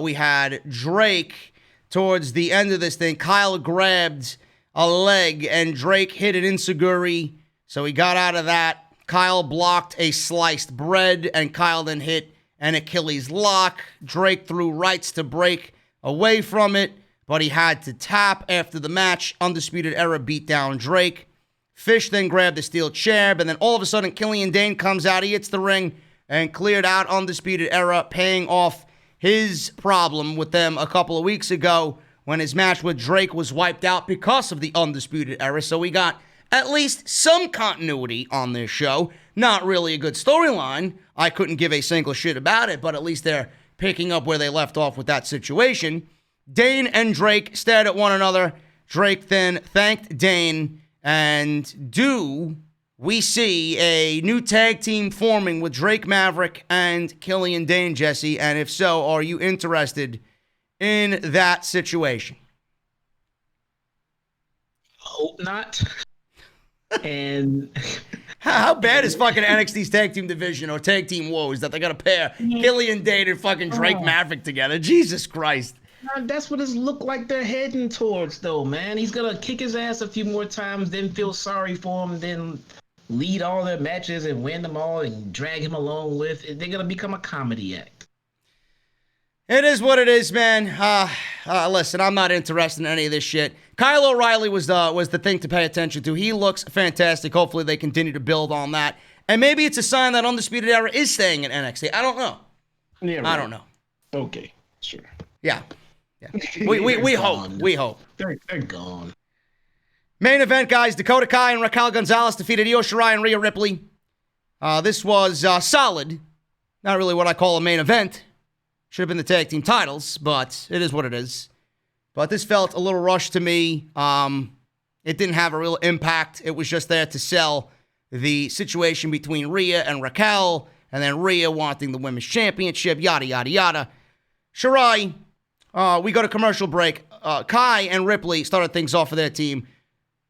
S1: We had Drake. Towards the end of this thing, Kyle grabbed a leg and Drake hit an enziguri, so he got out of that. Kyle blocked a sliced bread, and Kyle then hit an Achilles lock. Drake threw rights to break away from it, but he had to tap after the match. Undisputed Era beat down Drake. Fish then grabbed the steel chair, but then all of a sudden, Killian Dane comes out. He hits the ring and cleared out Undisputed Era, paying off his problem with them a couple of weeks ago when his match with Drake was wiped out because of the Undisputed Era. So we got at least some continuity on this show. Not really a good storyline. I couldn't give a single shit about it, but at least they're picking up where they left off with that situation. Dane and Drake stared at one another. Drake then thanked Dane, and we see a new tag team forming with Drake Maverick and Killian Dane, Jesse? And if so, are you interested in that situation?
S2: Hope not. And
S1: how bad is fucking NXT's tag team division or tag team woes that they got to pair Killian Dane and fucking Drake Maverick together? Jesus Christ.
S2: That's what it look like they're heading towards, though, man. He's going to kick his ass a few more times, then feel sorry for him, then lead all their matches and win them all and drag him along with. They're going to become a comedy act.
S1: It is what it is, man. Listen, I'm not interested in any of this shit. Kyle O'Reilly was the thing to pay attention to. He looks fantastic. Hopefully they continue to build on that. And maybe it's a sign that Undisputed Era is staying in NXT. I don't know.
S2: Yeah, right.
S1: I don't know.
S2: Okay, sure.
S1: Yeah. We hope. We hope.
S2: They're gone.
S1: Main event, guys. Dakota Kai and Raquel Gonzalez defeated Io Shirai and Rhea Ripley. This was solid. Not really what I call a main event. Should have been the tag team titles, but it is what it is. But this felt a little rushed to me. It didn't have a real impact. It was just there to sell the situation between Rhea and Raquel, and then Rhea wanting the women's championship, yada, yada, yada. Shirai, we go to commercial break. Kai and Ripley started things off for their team.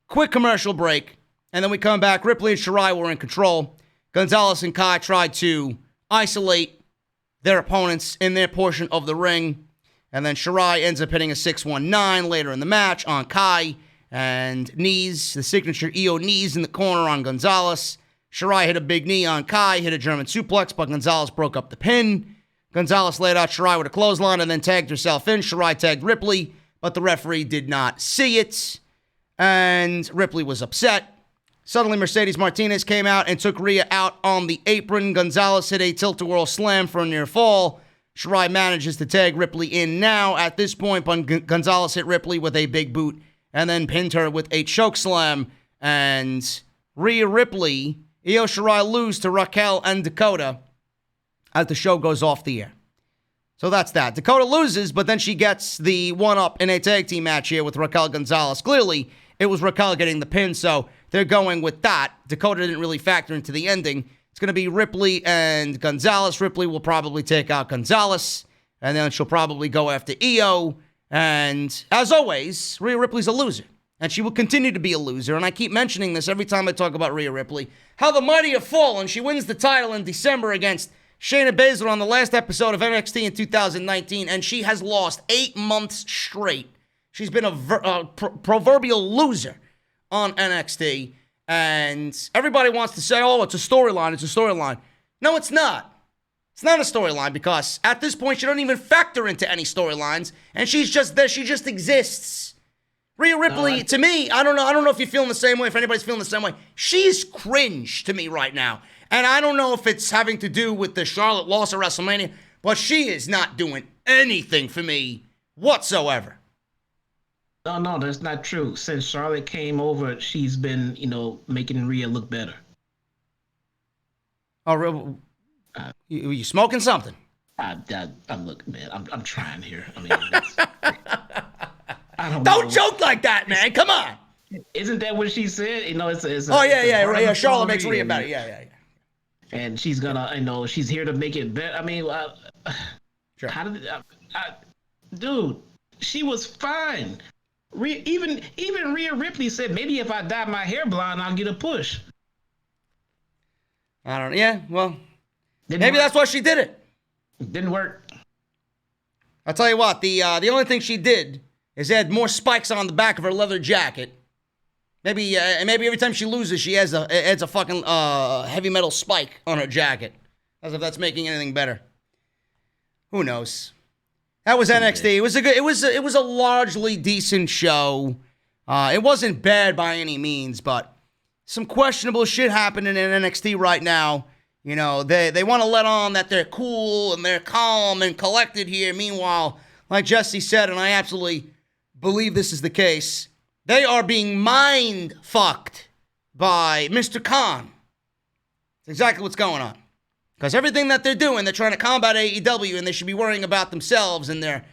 S1: Quick commercial break, and then we come back. Ripley and Shirai were in control. Gonzalez and Kai tried to isolate their opponents in their portion of the ring. And then Shirai ends up hitting a 619 later in the match on Kai. And knees, the signature Io knees in the corner on Gonzalez. Shirai hit a big knee on Kai, hit a German suplex, but Gonzalez broke up the pin. Gonzalez laid out Shirai with a clothesline and then tagged herself in. Shirai tagged Ripley, but the referee did not see it, and Ripley was upset. Suddenly, Mercedes Martinez came out and took Rhea out on the apron. Gonzalez hit a tilt-a-whirl slam for a near fall. Shirai manages to tag Ripley in now. At this point, Gonzalez hit Ripley with a big boot and then pinned her with a choke slam. And Rhea Ripley, Io Shirai lose to Raquel and Dakota as the show goes off the air. So that's that. Dakota loses, but then she gets the one-up in a tag team match here with Raquel Gonzalez. Clearly, it was Raquel getting the pin, so they're going with that. Dakota didn't really factor into the ending. It's going to be Ripley and Gonzalez. Ripley will probably take out Gonzalez, and then she'll probably go after Io. And as always, Rhea Ripley's a loser, and she will continue to be a loser. And I keep mentioning this every time I talk about Rhea Ripley. How the mighty have fallen. She wins the title in December against Shayna Baszler on the last episode of NXT in 2019, and she has lost 8 months straight. She's been a proverbial loser on NXT. And everybody wants to say, oh, it's a storyline, it's a storyline. No, it's not. It's not a storyline because at this point, she doesn't even factor into any storylines. And she's just there. She just exists. Rhea Ripley, to me, I don't know if you're feeling the same way, if anybody's feeling the same way. She's cringe to me right now. And I don't know if it's having to do with the Charlotte loss at WrestleMania, but she is not doing anything for me whatsoever.
S2: No, that's not true. Since Charlotte came over, she's been, making Rhea look better.
S1: Oh, you smoking something?
S2: I'm look, man. I'm trying here. I mean,
S1: don't joke like that, man. Come on.
S2: Isn't that what she said? It's.
S1: Oh yeah. Charlotte makes Rhea better. Yeah.
S2: And she's gonna, she's here to make it better. I mean,
S1: sure.
S2: How did dude? She was fine. Even Rhea Ripley said, maybe if I dye my hair blonde, I'll get a push.
S1: I don't know. Yeah, well, maybe that's why she did it.
S2: Didn't work.
S1: I'll tell you what, the only thing she did is add more spikes on the back of her leather jacket. Maybe every time she loses, she adds a fucking heavy metal spike on her jacket. As if that's making anything better. Who knows? That was NXT. It was a largely decent show. It wasn't bad by any means, but some questionable shit happening in NXT right now. They want to let on that they're cool and they're calm and collected here. Meanwhile, like Jesse said, and I absolutely believe this is the case, they are being mind fucked by Mr. Khan. That's exactly what's going on. Because everything that they're doing, they're trying to combat AEW, and they should be worrying about themselves, and they're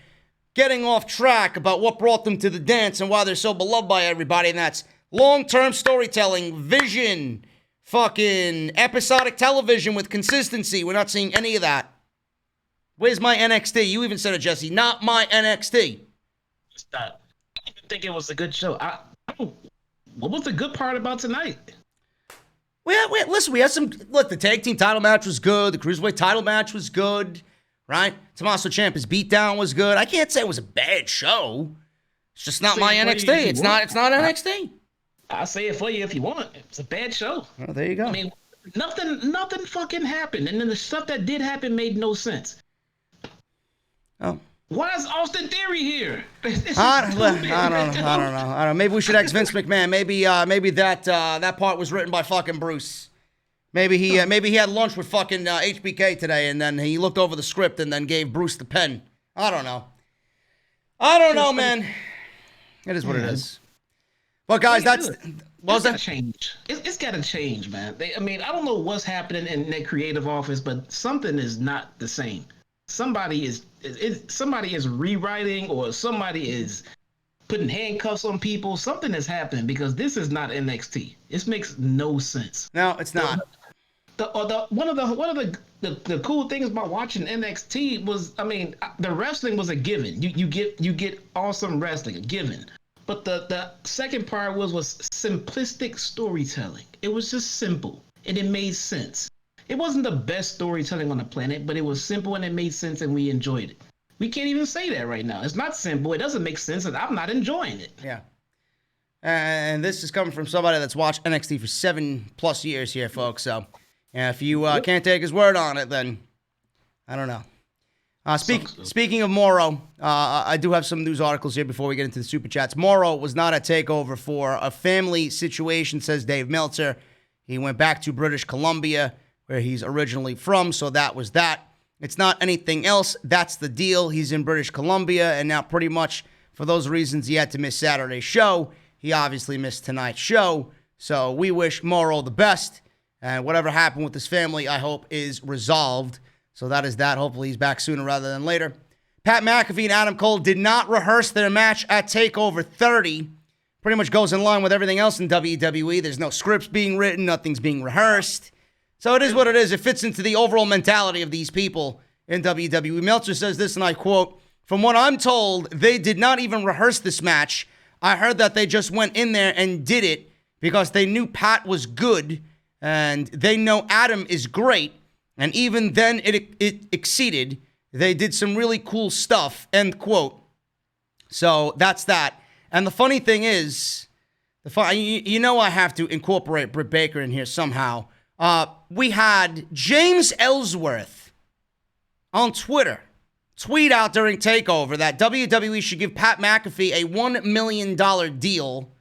S1: getting off track about what brought them to the dance and why they're so beloved by everybody, and that's long-term storytelling, vision, fucking episodic television with consistency. We're not seeing any of that. Where's my NXT? You even said it, Jesse. Not my NXT.
S2: Stop. I didn't think it was a good show. What was the good part about tonight?
S1: Listen, we had some. Look, the tag team title match was good. The Cruiserweight title match was good, right? Tommaso Ciampa's beatdown was good. I can't say it was a bad show. It's just not my NXT. It's not NXT.
S2: I'll say it for you if you want. It's a bad show.
S1: Well, there you go.
S2: I mean, nothing fucking happened, and then the stuff that did happen made no sense.
S1: Oh.
S2: Why is Austin Theory here?
S1: I don't know. Maybe we should ask Vince McMahon. Maybe that part was written by fucking Bruce. Maybe he had lunch with fucking HBK today, and then he looked over the script and then gave Bruce the pen. I don't know, man. It is what it is. But guys, that's
S2: gotta change. It's gotta change, man. I don't know what's happening in their creative office, but something is not the same. Somebody is rewriting, or somebody is putting handcuffs on people. Something is happening because this is not NXT. This makes no sense.
S1: No, it's not.
S2: One of the cool things about watching NXT was, the wrestling was a given. You get awesome wrestling, a given. But the second part was simplistic storytelling. It was just simple and it made sense. It wasn't the best storytelling on the planet, but it was simple and it made sense and we enjoyed it. We can't even say that right now. It's not simple. It doesn't make sense and I'm not enjoying it.
S1: Yeah. And this is coming from somebody that's watched NXT for 7+ years here, folks. So if you can't take his word on it, then I don't know. Speaking of Morrow, I do have some news articles here before we get into the Super Chats. Morrow was not at TakeOver for a family situation, says Dave Meltzer. He went back to British Columbia, where he's originally from, so that was that. It's not anything else. That's the deal. He's in British Columbia, and now pretty much for those reasons he had to miss Saturday's show. He obviously missed tonight's show, so we wish Morrow the best. And whatever happened with his family, I hope, is resolved. So that is that. Hopefully he's back sooner rather than later. Pat McAfee and Adam Cole did not rehearse their match at TakeOver 30. Pretty much goes in line with everything else in WWE. There's no scripts being written. Nothing's being rehearsed. So it is what it is. It fits into the overall mentality of these people in WWE. Meltzer says this, and I quote, "From what I'm told, they did not even rehearse this match. I heard that they just went in there and did it because they knew Pat was good and they know Adam is great. And even then it exceeded. They did some really cool stuff," end quote. So that's that. And the funny thing is, you know I have to incorporate Britt Baker in here somehow. We had James Ellsworth on Twitter tweet out during TakeOver that WWE should give Pat McAfee a $1 million deal.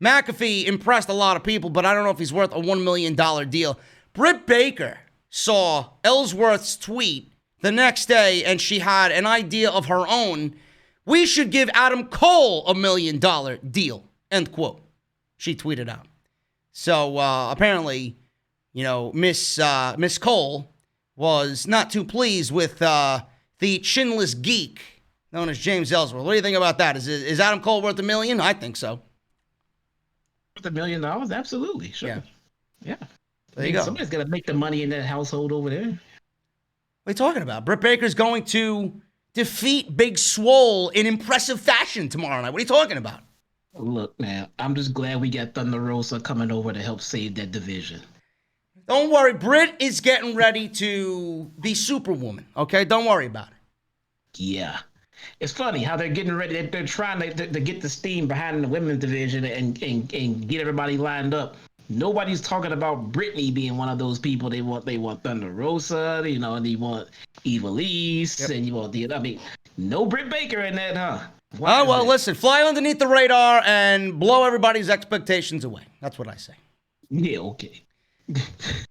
S1: McAfee impressed a lot of people, but I don't know if he's worth a $1 million deal. Britt Baker saw Ellsworth's tweet the next day, and she had an idea of her own. "We should give Adam Cole a $1 million deal," end quote. She tweeted out. So apparently, Miss Cole was not too pleased with the chinless geek known as James Ellsworth. What do you think about that? Is Adam Cole worth $1 million? I think so.
S2: Worth $1 million? Absolutely. Sure. Yeah.
S1: There you go.
S2: Somebody's got to make the money in that household over there.
S1: What are you talking about? Britt Baker's going to defeat Big Swole in impressive fashion tomorrow night. What are you talking about?
S2: Look, man, I'm just glad we got Thunder Rosa coming over to help save that division.
S1: Don't worry. Britt is getting ready to be Superwoman, okay? Don't worry about it.
S2: Yeah. It's funny how they're getting ready. They're trying to get the steam behind the women's division and get everybody lined up. Nobody's talking about Brittany being one of those people. They want Thunder Rosa, and they want Evilise, and you want no Britt Baker in that, huh?
S1: Listen, fly underneath the radar and blow everybody's expectations away. That's what I say.
S2: Yeah, okay.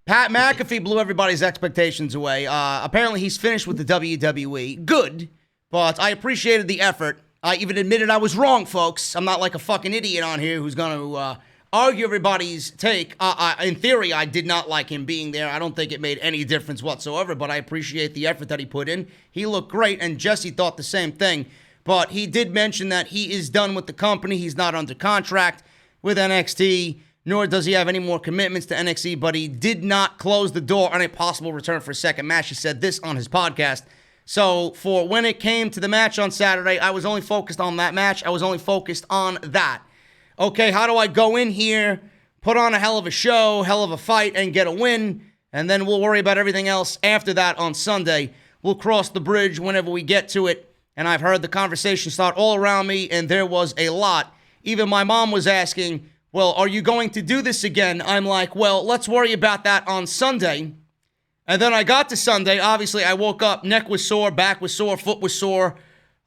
S1: Pat McAfee blew everybody's expectations away. Apparently he's finished with the WWE. Good, but I appreciated the effort. I even admitted I was wrong, folks. I'm not like a fucking idiot on here who's going to argue everybody's take. In theory, I did not like him being there. I don't think it made any difference whatsoever, but I appreciate the effort that he put in. He looked great, and Jesse thought the same thing. But he did mention that he is done with the company. He's not under contract with NXT, nor does he have any more commitments to NXT, but he did not close the door on a possible return for a second match. He said this on his podcast. So for when it came to the match on Saturday, I was only focused on that match. I was only focused on that. Okay, how do I go in here, put on a hell of a show, hell of a fight, and get a win, and then we'll worry about everything else after that on Sunday. We'll cross the bridge whenever we get to it. And I've heard the conversation start all around me, and there was a lot. Even my mom was asking, well, are you going to do this again? I'm like, well, let's worry about that on Sunday. And then I got to Sunday. Obviously, I woke up, neck was sore, back was sore, foot was sore.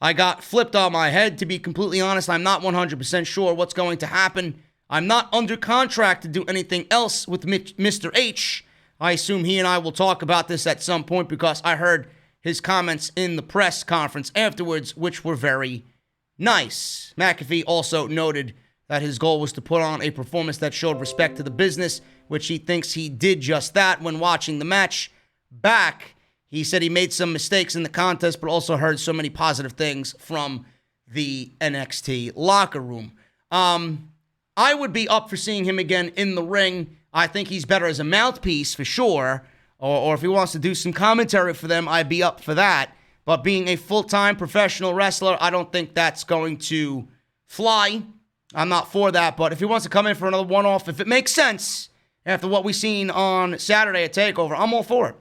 S1: I got flipped on my head, to be completely honest. I'm not 100% sure what's going to happen. I'm not under contract to do anything else with Mr. H. I assume he and I will talk about this at some point because I heard his comments in the press conference afterwards, which were very nice. McAfee also noted that his goal was to put on a performance that showed respect to the business, which he thinks he did just that when watching the match back. He said he made some mistakes in the contest, but also heard so many positive things from the NXT locker room. I would be up for seeing him again in the ring. I think he's better as a mouthpiece for sure. Or if he wants to do some commentary for them, I'd be up for that. But being a full-time professional wrestler, I don't think that's going to fly. I'm not for that. But if he wants to come in for another one-off, if it makes sense, after what we've seen on Saturday at TakeOver, I'm all for it.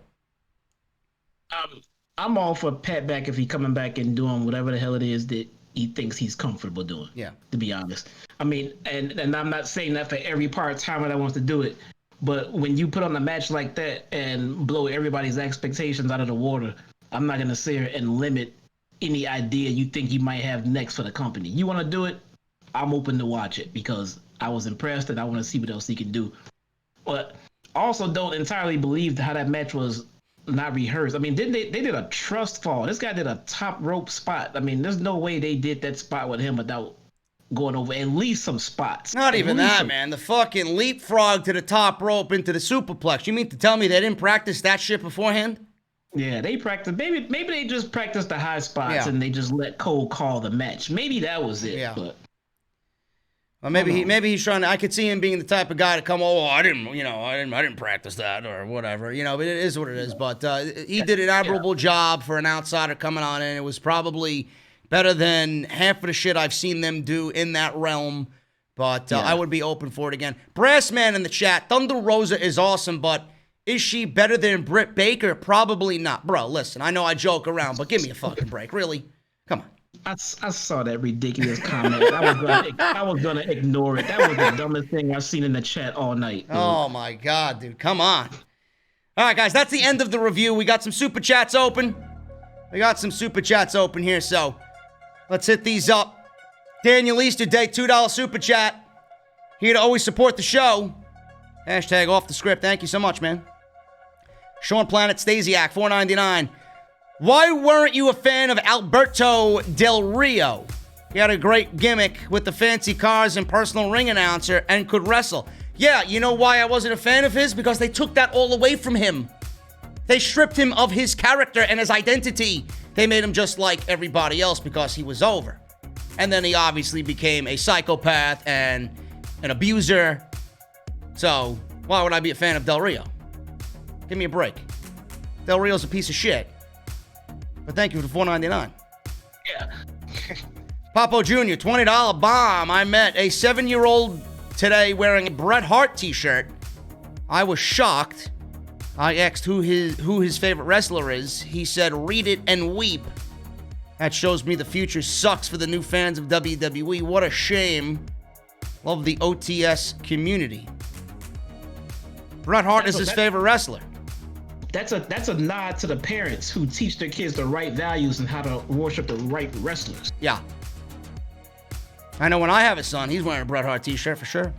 S2: I'm all for Pat McAfee coming back and doing whatever the hell it is that he thinks he's comfortable doing.
S1: Yeah.
S2: To be honest. I mean, and I'm not saying that for every part-timer that wants to do it, but when you put on a match like that and blow everybody's expectations out of the water, I'm not going to sit here and limit any idea you think you might have next for the company. You want to do it? I'm open to watch it because I was impressed and I want to see what else he can do. But also don't entirely believe how that match was not rehearsed. I mean, they did a trust fall. This guy did a top rope spot. I mean, there's no way they did that spot with him without going over at least some spots.
S1: Not even that, man. The fucking leapfrog to the top rope into the superplex. You mean to tell me they didn't practice that shit beforehand?
S2: Yeah, they practiced. Maybe they just practiced the high spots and they just let Cole call the match. Maybe that was it. Yeah. But
S1: well, maybe he's trying to. I could see him being the type of guy to come. Oh, I didn't practice that or whatever. You know, but it is what it is. But he did an admirable job for an outsider coming on in. It was probably better than half of the shit I've seen them do in that realm. But I would be open for it again. Brassman in the chat. Thunder Rosa is awesome, but is she better than Britt Baker? Probably not. Bro, listen, I know I joke around, but give me a fucking break. Really? Come on.
S2: I saw that ridiculous comment. I was gonna ignore it. That was the dumbest thing I've seen in the chat all night. Dude.
S1: Oh my God, dude. Come on. All right, guys, that's the end of the review. We got some super chats open. Here, so let's hit these up. Daniel Easter Day, $2 super chat. Here to always support the show. Hashtag off the script. Thank you so much, man. Sean Planet Stasiak, $4.99. Why weren't you a fan of Alberto Del Rio? He had a great gimmick with the fancy cars and personal ring announcer and could wrestle. Yeah, you know why I wasn't a fan of his? Because they took that all away from him. They stripped him of his character and his identity. They made him just like everybody else because he was over. And then he obviously became a psychopath and an abuser. So, why would I be a fan of Del Rio? Give me a break. Del Rio's a piece of shit. But thank you for the $4.99.
S2: Yeah.
S1: Papo Jr., $20 bomb. I met a 7-year-old today wearing a Bret Hart t-shirt. I was shocked. I asked who his favorite wrestler is. He said, read it and weep. That shows me the future sucks for the new fans of WWE. What a shame. Love the OTS community. Bret Hart is his favorite wrestler.
S2: That's a nod to the parents who teach their kids the right values and how to worship the right wrestlers.
S1: Yeah. I know when I have a son, he's wearing a Bret Hart t-shirt for sure.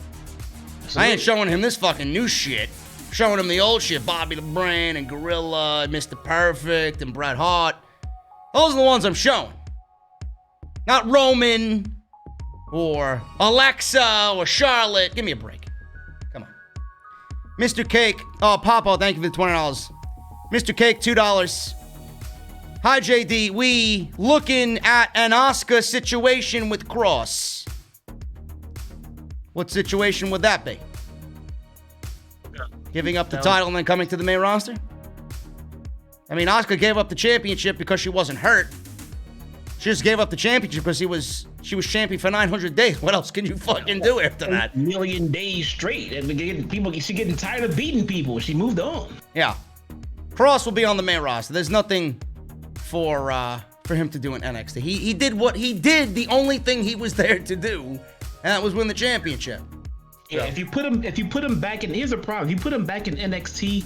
S1: Absolutely. I ain't showing him this fucking new shit. Showing him the old shit. Bobby the Brain and Gorilla and Mr. Perfect and Bret Hart. Those are the ones I'm showing. Not Roman or Alexa or Charlotte. Give me a break. Come on. Mr. Cake. Oh, Papa, thank you for the $20. Mr. Cake, $2. Hi, JD. We looking at an Asuka situation with Kross. What situation would that be? Giving up the title and then coming to the main roster? I mean, Asuka gave up the championship because she wasn't hurt. She just gave up the championship because she was champion for 900 days. What else can you fucking do after that?
S2: 8 million days straight. And she's getting tired of beating people. She moved on.
S1: Yeah. Kross will be on the main roster. There's nothing for him to do in NXT. He did what he did, the only thing he was there to do, and that was win the championship.
S2: Yeah, so. If you put him back in, here's a problem. If you put him back in NXT,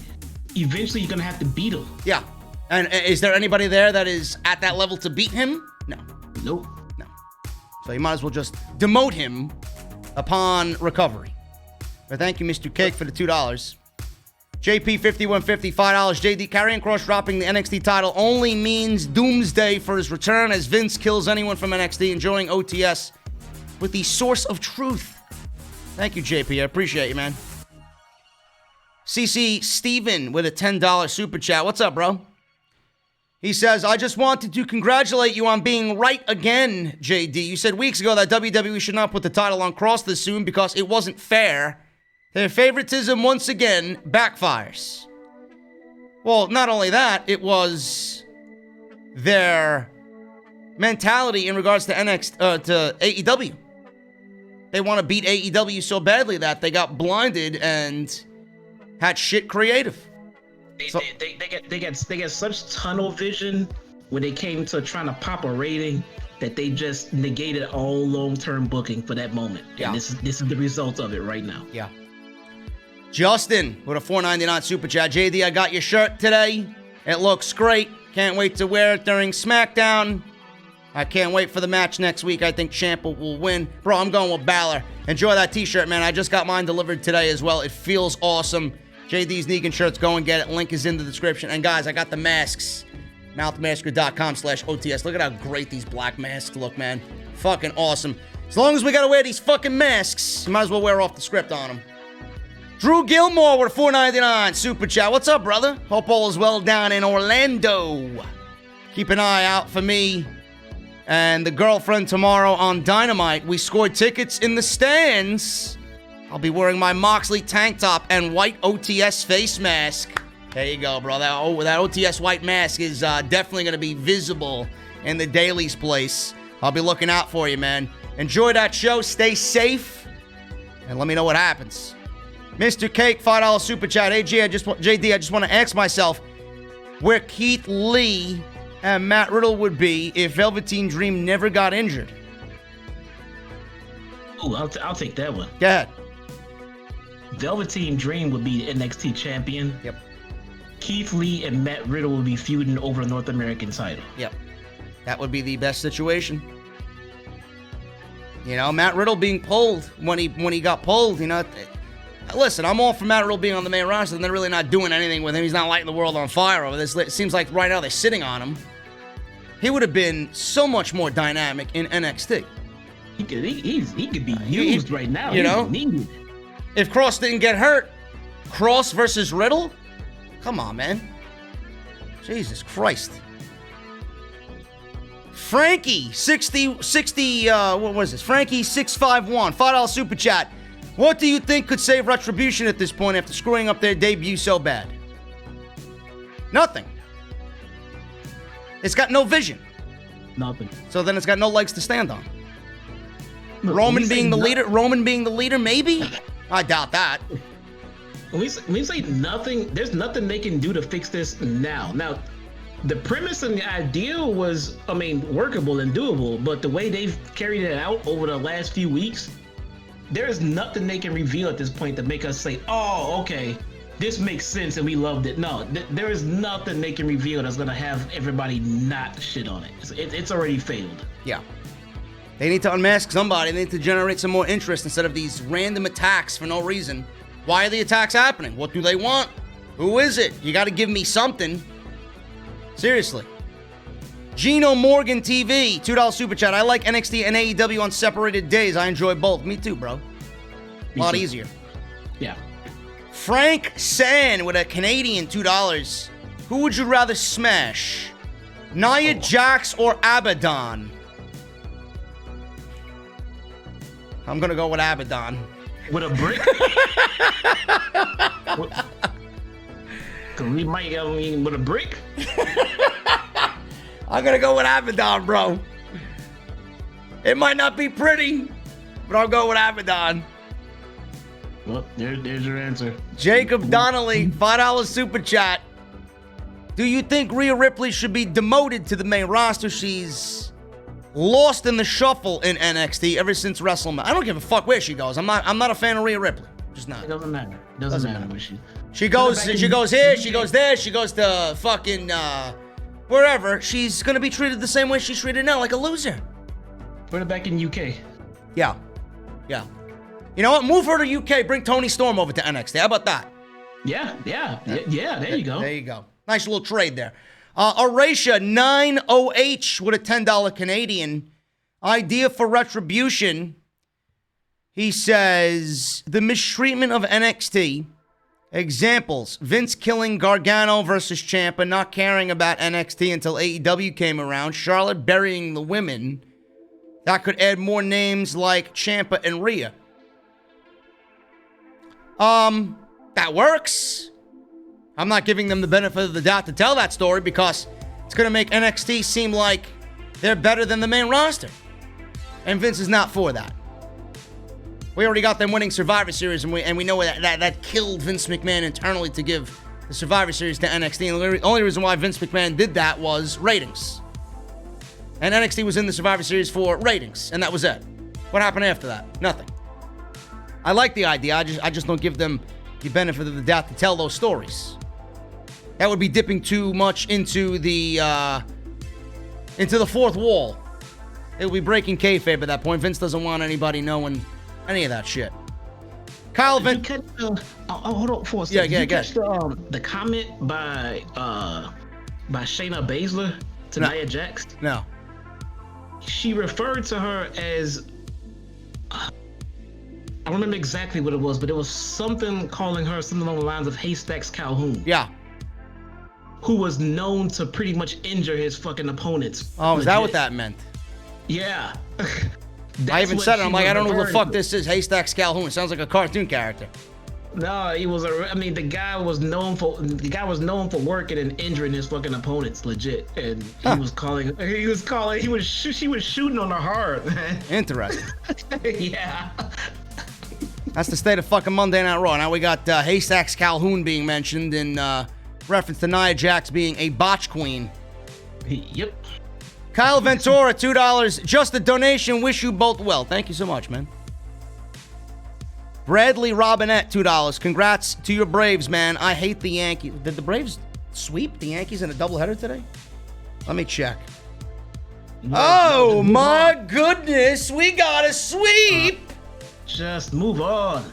S2: eventually you're gonna have to beat him.
S1: Yeah. And is there anybody there that is at that level to beat him? No.
S2: Nope.
S1: No. So you might as well just demote him upon recovery. But thank you, Mr. Cake, for the $2. JP5150, $5. JD, Karrion Kross dropping the NXT title only means doomsday for his return as Vince kills anyone from NXT enjoying OTS with the source of truth. Thank you, JP. I appreciate you, man. CC Steven with a $10 super chat. What's up, bro? He says, I just wanted to congratulate you on being right again, JD. You said weeks ago that WWE should not put the title on Kross this soon because it wasn't fair. Their favoritism once again backfires. Well, not only that, it was their mentality in regards to to AEW. They want to beat AEW so badly that they got blinded and had shit creative.
S2: They get such tunnel vision when it came to trying to pop a rating that they just negated all long-term booking for that moment. And
S1: Yeah.
S2: this is the result of it right now.
S1: Yeah. Justin with a $4.99 super chat. JD, I got your shirt today. It looks great. Can't wait to wear it during SmackDown. I can't wait for the match next week. I think Champa will win. Bro, I'm going with Balor. Enjoy that t-shirt, man. I just got mine delivered today as well. It feels awesome. JD's NEGAN shirts, go and get it. Link is in the description. And guys, I got the masks. Mouthmasker.com/OTS. Look at how great these black masks look, man. Fucking awesome. As long as we gotta wear these fucking masks, you might as well wear off the script on them. Drew Gilmore with a $4.99 super chat. What's up, brother? Hope all is well down in Orlando. Keep an eye out for me and the girlfriend tomorrow on Dynamite. We scored tickets in the stands. I'll be wearing my Moxley tank top and white OTS face mask. There you go, bro. That OTS white mask is definitely going to be visible in the Daily's place. I'll be looking out for you, man. Enjoy that show. Stay safe. And let me know what happens. Mr. Cake, $5 super chat. Hey, JD, I just want to ask myself where Keith Lee and Matt Riddle would be if Velveteen Dream never got injured.
S2: Ooh, I'll take that one.
S1: Go ahead.
S2: Velveteen Dream would be the NXT champion.
S1: Yep.
S2: Keith Lee and Matt Riddle will be feuding over the North American title.
S1: Yep. That would be the best situation. You know, Matt Riddle being pulled when he got pulled, you know. Listen, I'm all for Matt Riddle being on the main roster, and they're really not doing anything with him. He's not lighting the world on fire over this. It seems like right now they're sitting on him. He would have been so much more dynamic in NXT.
S2: He could be used right now.
S1: You know?
S2: Needed.
S1: If Kross didn't get hurt, Kross versus Riddle? Come on, man. Jesus Christ. Frankie, 60, what was this? Frankie 651, $5 super chat. What do you think could save Retribution at this point after screwing up their debut so bad? Nothing. It's got no vision.
S2: Nothing.
S1: So then it's got no legs to stand on.
S2: Look,
S1: Roman being the leader, maybe? I doubt that.
S2: When we say nothing, there's nothing they can do to fix this now. Now, the premise and the idea was, workable and doable, but the way they've carried it out over the last few weeks, there's nothing they can reveal at this point to make us say, oh, okay, this makes sense and we loved it. No, there is nothing they can reveal that's going to have everybody not shit on it. It's already failed.
S1: Yeah. They need to unmask somebody. They need to generate some more interest instead of these random attacks for no reason. Why are the attacks happening? What do they want? Who is it? You got to give me something. Seriously. Gino Morgan TV, $2 super chat. I like NXT and AEW on separated days. I enjoy both. Me too, bro. A lot easier.
S2: Yeah.
S1: Frank San with a Canadian $2. Who would you rather smash? Nia Jax or Abaddon? I'm going to go with Abaddon.
S2: With a brick? We might with a brick?
S1: I'm going to go with Abaddon, bro. It might not be pretty, but I'll go with Abaddon.
S2: Well, there's your answer.
S1: Jacob Donnelly, $5 super chat. Do you think Rhea Ripley should be demoted to the main roster? She's lost in the shuffle in NXT ever since WrestleMania. I don't give a fuck where she goes. I'm not a fan of Rhea Ripley. Just not.
S2: It doesn't matter. Doesn't matter where
S1: she goes here, she goes there, she goes to fucking wherever. She's gonna be treated the same way she's treated now, like a loser.
S2: Put her back in UK.
S1: Yeah. You know what? Move her to UK. Bring Tony Storm over to NXT. How about that?
S2: Yeah. There you go.
S1: There you go. Nice little trade there. Aracia 90H with a $10 Canadian. Idea for Retribution. He says, the mistreatment of NXT. Examples, Vince killing Gargano versus Ciampa, not caring about NXT until AEW came around, Charlotte burying the women. That could add more names like Ciampa and Rhea. That works. I'm not giving them the benefit of the doubt to tell that story because it's going to make NXT seem like they're better than the main roster. And Vince is not for that. We already got them winning Survivor Series, and we know that killed Vince McMahon internally to give the Survivor Series to NXT. And the only reason why Vince McMahon did that was ratings. And NXT was in the Survivor Series for ratings, and that was it. What happened after that? Nothing. I like the idea. I just don't give them the benefit of the doubt to tell those stories. That would be dipping too much into the fourth wall. It would be breaking kayfabe at that point. Vince doesn't want anybody knowing any of that shit. Kyle Vent.
S2: Hold on for a second.
S1: Yeah,
S2: Did you catch the comment by Shayna Baszler to Nia Jax?
S1: No.
S2: She referred to her as, I don't remember exactly what it was, but it was something calling her something along the lines of Haystacks Calhoun.
S1: Yeah.
S2: Who was known to pretty much injure his fucking opponents.
S1: Oh, is that what that meant?
S2: Yeah.
S1: I even said it. I'm like, I don't know who the fuck this is. Haystacks Calhoun. It sounds like a cartoon character.
S2: No, he was the guy was known for working and injuring his fucking opponents, legit. And she was shooting on her hard, man.
S1: Interesting.
S2: Yeah.
S1: That's the state of fucking Monday Night Raw. Now we got Haystacks Calhoun being mentioned in reference to Nia Jax being a botch queen.
S2: Yep.
S1: Kyle Ventura, $2. Just a donation. Wish you both well. Thank you so much, man. Bradley Robinette, $2. Congrats to your Braves, man. I hate the Yankees. Did the Braves sweep the Yankees in a doubleheader today? Let me check. Oh, my goodness. We got a sweep.
S2: Just move on.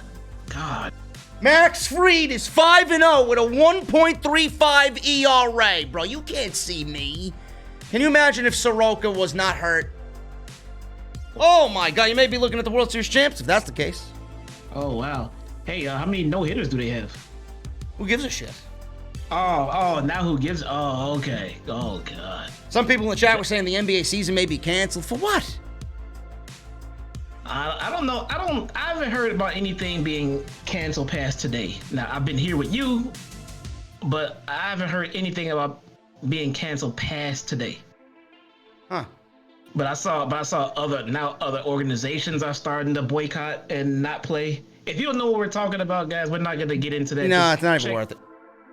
S2: God.
S1: Max Fried is 5-0 with a 1.35 ERA. Bro, you can't see me. Can you imagine if Soroka was not hurt? Oh, my God. You may be looking at the World Series champs if that's the case.
S2: Oh, wow. Hey, how many no-hitters do they have?
S1: Who gives a shit?
S2: Oh, now who gives? Oh, okay. Oh, God.
S1: Some people in the chat were saying the NBA season may be canceled. For what?
S2: I don't know. I haven't heard about anything being canceled past today. Now, I've been here with you, but I haven't heard anything about being canceled past today.
S1: Huh.
S2: But I saw other organizations are starting to boycott and not play. If you don't know what we're talking about, guys, we're not going to get into that.
S1: No, it's not even worth it.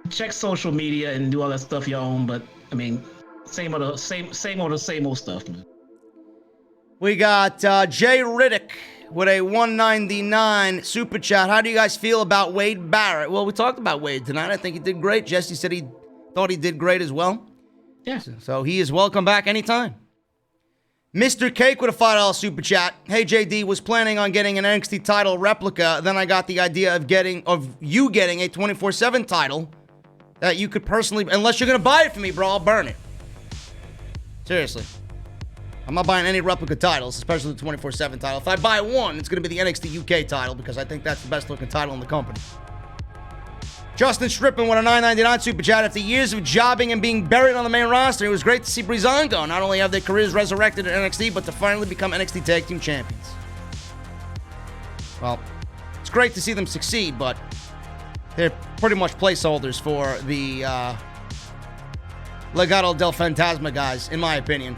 S2: Check social media and do all that stuff your own. But I mean, same old stuff, man.
S1: We got Jay Riddick with a $1.99 super chat. How do you guys feel about Wade Barrett? Well, we talked about Wade tonight. I think he did great. Jesse said he thought he did great as well.
S2: Yeah.
S1: So he is welcome back anytime. Mr. Cake with a $5 super chat. Hey, JD, was planning on getting an NXT title replica. Then I got the idea of you getting a 24/7 title that you could personally, unless you're going to buy it for me, bro, I'll burn it. Seriously. I'm not buying any replica titles, especially the 24/7 title. If I buy one, it's going to be the NXT UK title because I think that's the best looking title in the company. Justin Strippin with a $9.99 super chat. After years of jobbing and being buried on the main roster, it was great to see Breezango not only have their careers resurrected at NXT, but to finally become NXT Tag Team Champions. Well, it's great to see them succeed, but they're pretty much placeholders for the Legado del Fantasma guys, in my opinion.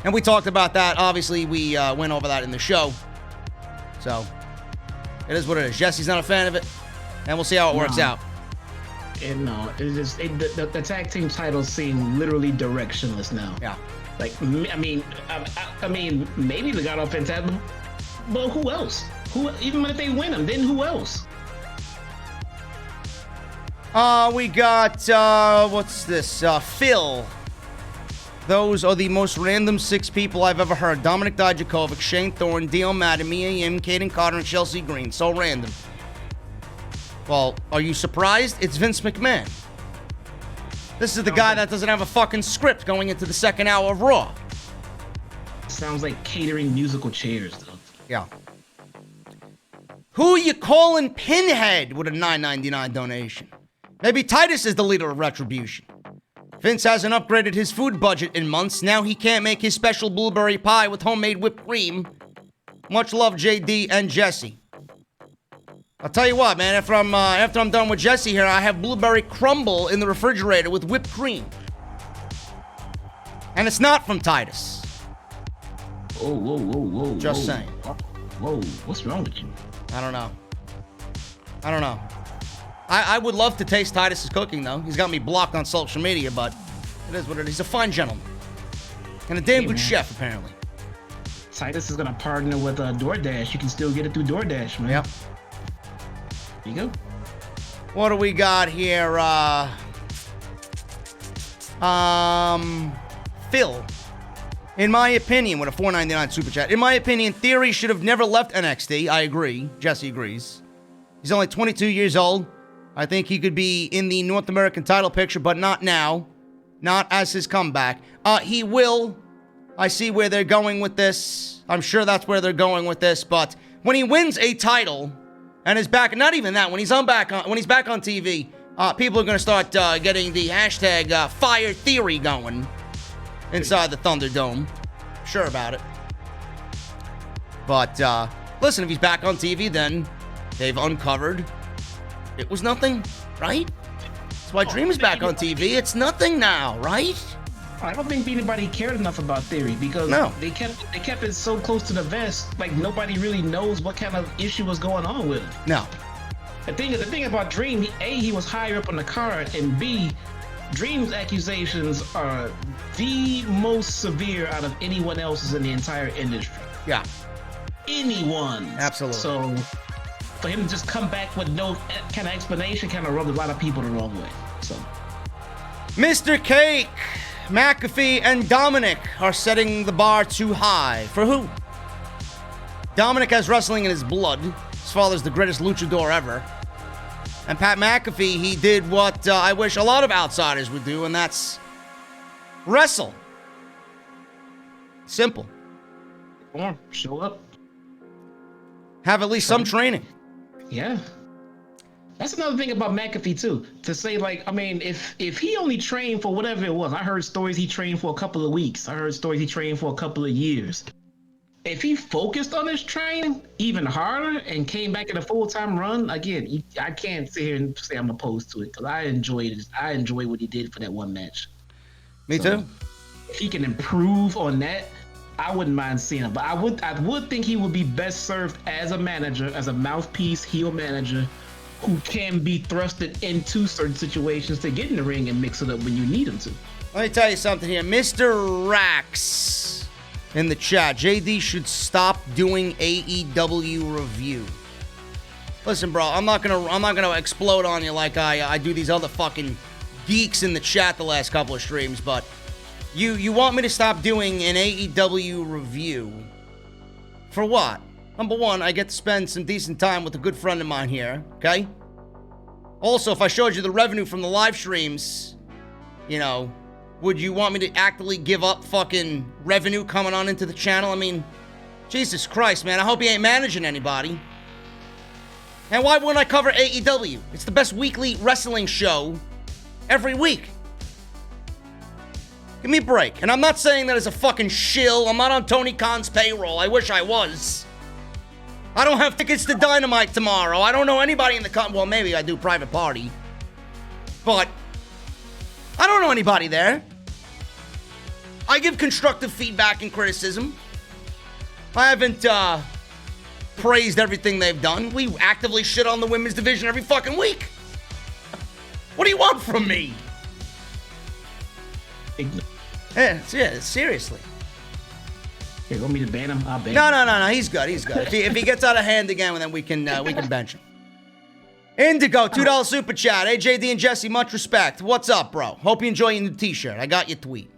S1: And we talked about that. Obviously, we went over that in the show. So, it is what it is. Jesse's not a fan of it. And we'll see how it works out.
S2: The tag team titles seem literally directionless now.
S1: Yeah.
S2: Like, I mean, maybe they got off Fantasma, but who else? Even if they win them, then who else?
S1: We got, what's this? Phil. Those are the most random 6 people I've ever heard. Dominic Dijakovic, Shane Thorne, Dio Madden, Mia Yim, Caden Carter, and Chelsea Green. So random. Well, are you surprised? It's Vince McMahon. This is the guy that doesn't have a fucking script going into the second hour of Raw.
S2: Sounds like catering musical chairs, though.
S1: Yeah. Who you calling Pinhead with a $9.99 donation? Maybe Titus is the leader of Retribution. Vince hasn't upgraded his food budget in months. Now he can't make his special blueberry pie with homemade whipped cream. Much love, JD and Jesse. I'll tell you what, man. After I'm done with Jesse here, I have blueberry crumble in the refrigerator with whipped cream. And it's not from Titus.
S2: Whoa.
S1: Just saying.
S2: Whoa, what's wrong with you?
S1: I don't know. I would love to taste Titus's cooking, though. He's got me blocked on social media, but it is what it is. He's a fine gentleman. And a damn good chef, apparently.
S2: Titus is going to partner with DoorDash. You can still get it through DoorDash, man.
S1: Yep.
S2: There you go.
S1: What do we got here? Phil. In my opinion, with a $4.99 super chat. In my opinion, Theory should have never left NXT. I agree. Jesse agrees. He's only 22 years old. I think he could be in the North American title picture, but not now. Not as his comeback. He will. I see where they're going with this. I'm sure that's where they're going with this. But when he wins a title and is back, not even that, when he's back on TV, people are going to start getting the hashtag Fire Theory going inside the Thunderdome. Sure about it. But listen, if he's back on TV, then they've uncovered it was nothing, right? That's why Dream is back on TV. It's nothing now, right?
S2: I don't think anybody cared enough about Theory because they kept it so close to the vest, like nobody really knows what kind of issue was going on with it.
S1: No.
S2: The thing about Dream, he was higher up on the card, and B, Dream's accusations are the most severe out of anyone else's in the entire industry.
S1: Yeah.
S2: Anyone.
S1: Absolutely.
S2: So for him to just come back with no kind of explanation kind of rubbed a lot of people the wrong way. So,
S1: Mr. Cake, McAfee, and Dominic are setting the bar too high. For who? Dominic has wrestling in his blood. His father's the greatest luchador ever. And Pat McAfee, he did what I wish a lot of outsiders would do, and that's wrestle. Simple.
S2: Come on, show up.
S1: Have at least some training.
S2: Yeah. That's another thing about McAfee too. To say like, I mean, if he only trained for whatever it was, I heard stories he trained for a couple of weeks. I heard stories he trained for a couple of years. If he focused on his training even harder and came back in a full-time run, again, I can't sit here and say I'm opposed to it because I enjoyed what he did for that one match.
S1: Me too.
S2: If he can improve on that, I wouldn't mind seeing him. But I would think he would be best served as a manager, as a mouthpiece heel manager who can be thrusted into certain situations to get in the ring and mix it up when you need him to.
S1: Let me tell you something here. Mr. Rax in the chat. JD should stop doing AEW review. Listen, bro, I'm not gonna explode on you like I do these other fucking geeks in the chat the last couple of streams, but you want me to stop doing an AEW review for what? Number one, I get to spend some decent time with a good friend of mine here, okay? Also, if I showed you the revenue from the live streams, you know, would you want me to actively give up fucking revenue coming on into the channel? I mean, Jesus Christ, man, I hope he ain't managing anybody. And why wouldn't I cover AEW? It's the best weekly wrestling show every week. Give me a break. And I'm not saying that as a fucking shill. I'm not on Tony Khan's payroll. I wish I was. I don't have tickets to Dynamite tomorrow. I don't know anybody in the well, maybe I do private party. But I don't know anybody there. I give constructive feedback and criticism. I haven't praised everything they've done. We actively shit on the women's division every fucking week. What do you want from me? Yeah, seriously.
S2: You want me to ban him? I'll ban him.
S1: No. He's good. If he gets out of hand again, then we can bench him. Indigo, $2 super chat. Hey, JD and Jesse, much respect. What's up, bro? Hope you enjoy your new t-shirt. I got your tweet.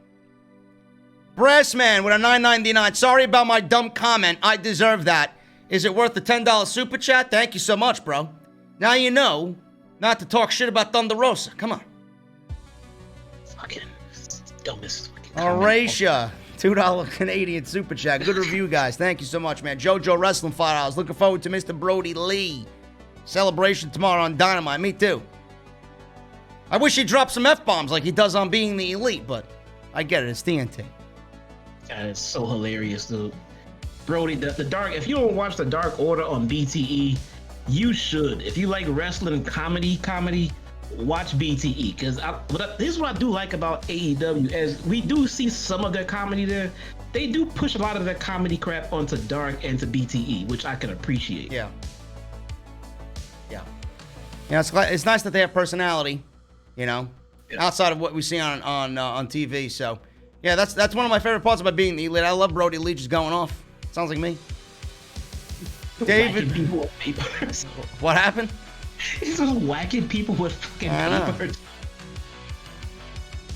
S1: Brassman with a $9.99. Sorry about my dumb comment. I deserve that. Is it worth the $10 super chat? Thank you so much, bro. Now you know not to talk shit about Thunder Rosa. Come on.
S2: Fucking dumbest.
S1: Horatia, $2 Canadian super chat. Good review, guys. Thank you so much, man. JoJo Wrestling, $5. Looking forward to Mr. Brody Lee. Celebration tomorrow on Dynamite. Me too. I wish he dropped some F-bombs like he does on Being the Elite, but I get it. It's TNT.
S2: God, it's so hilarious, dude. Brody, the Dark, if you don't watch the Dark Order on BTE, you should. If you like wrestling comedy, watch BTE. Because this is what I do like about AEW. As we do see some of their comedy there, they do push a lot of their comedy crap onto Dark and to BTE, which I can appreciate.
S1: Yeah. It's nice that they have personality, you know, outside of what we see on TV. So Yeah, that's one of my favorite parts about being the Elite. I love Brody Lee just going off. Sounds like me. David.
S2: Whacking people with papers.
S1: What happened?
S2: He's just whacking people with fucking papers.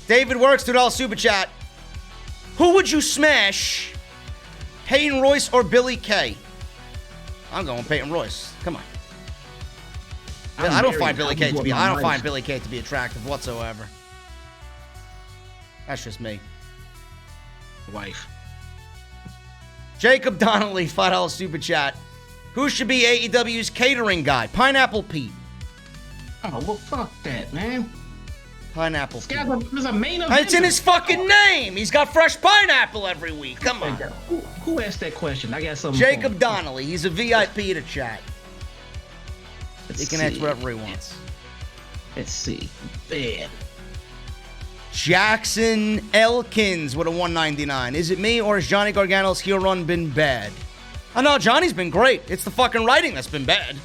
S1: David Works, $2 super chat. Who would you smash? Peyton Royce or Billy Kay? I'm going Peyton Royce. Come on. I don't find Billy Kay to be attractive whatsoever. That's just me.
S2: Wife.
S1: Jacob Donnelly, $5 super chat. Who should be AEW's catering guy? Pineapple Pete.
S2: Oh, well, fuck that, man.
S1: Pineapple Pete.
S2: There's a main event.
S1: It's in his fucking name. He's got fresh pineapple every week. Come on.
S2: Who asked that question? I got something.
S1: Jacob Donnelly. He's a VIP to chat. He can ask whatever he wants.
S2: Let's see. Man.
S1: Jackson Elkins with a 199. Is it me or has Johnny Gargano's heel run been bad? Oh no, Johnny's been great. It's the fucking writing that's been bad.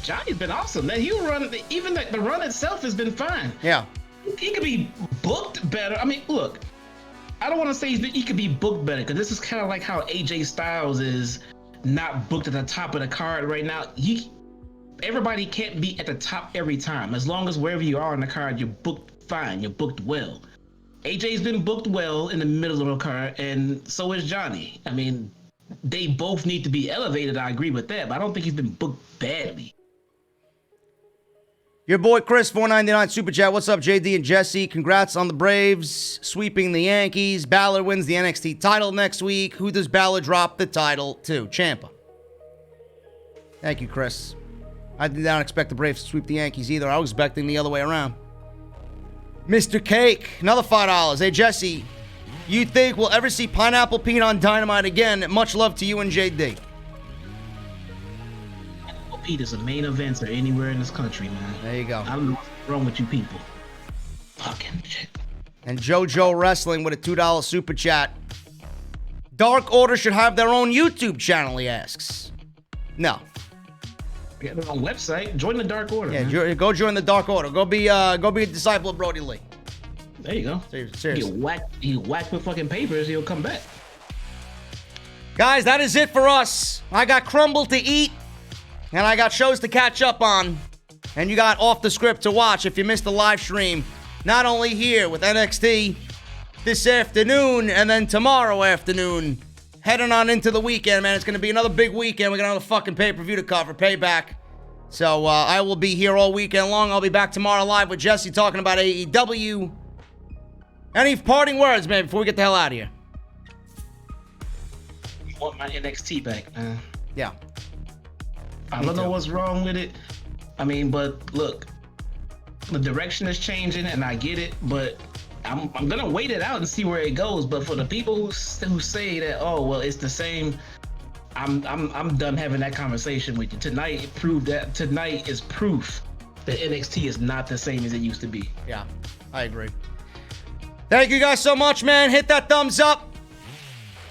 S2: Johnny's been awesome. That heel run, even the run itself has been fine.
S1: Yeah.
S2: He could be booked better. I mean, look, I don't want to say he could be booked better because this is kind of like how AJ Styles is not booked at the top of the card right now. Everybody can't be at the top every time. As long as wherever you are on the card, you're booked fine. You're booked well. AJ's been booked well in the middle of the card, and so is Johnny. I mean, they both need to be elevated. I agree with that, but I don't think he's been booked badly.
S1: Your boy Chris, $4.99 super chat. What's up, JD and Jesse? Congrats on the Braves sweeping the Yankees. Balor wins the NXT title next week. Who does Balor drop the title to? Champa. Thank you, Chris. I did not expect the Braves to sweep the Yankees either. I was expecting the other way around. Mr. Cake, another $5. Hey, Jesse, you think we'll ever see Pineapple Pete on Dynamite again? Much love to you and JD.
S2: Pineapple Pete is a main eventer anywhere in this country, man.
S1: There you go.
S2: I don't know what's wrong with you people. Fucking shit.
S1: And JoJo Wrestling with a $2 super chat. Dark Order should have their own YouTube channel, he asks. No.
S2: Get their own website. Join the Dark Order.
S1: Yeah, go join the Dark Order. Go be a disciple of Brody Lee.
S2: There you go.
S1: Seriously.
S2: He whack with fucking papers, he'll come back.
S1: Guys, that is it for us. I got Crumble to eat, and I got shows to catch up on, and you got Off the Script to watch if you missed the live stream. Not only here with NXT this afternoon, and then tomorrow afternoon. Heading on into the weekend, man. It's going to be another big weekend. We got another fucking pay-per-view to cover. Payback. So I will be here all weekend long. I'll be back tomorrow live with Jesse talking about AEW. Any parting words, man, before we get the hell out of here?
S2: I want my NXT back, man.
S1: Yeah.
S2: I don't know what's wrong with it. I mean, but look, the direction is changing, and I get it, but I'm gonna wait it out and see where it goes. But for the people who say that, oh well, it's the same, I'm done having that conversation with you. Tonight is proof that NXT is not the same as it used to be.
S1: Yeah, I agree. Thank you guys so much, man. Hit that thumbs up.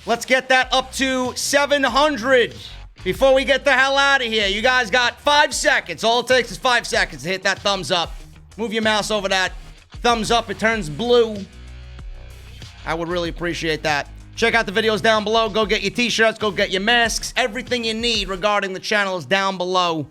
S1: Let's get that up to 700 before we get the hell out of here. You guys got 5 seconds. All it takes is 5 seconds to hit that thumbs up. Move your mouse over that thumbs up, it turns blue. I would really appreciate that. Check out the videos down below. Go get your t-shirts, go get your masks. Everything you need regarding the channel is down below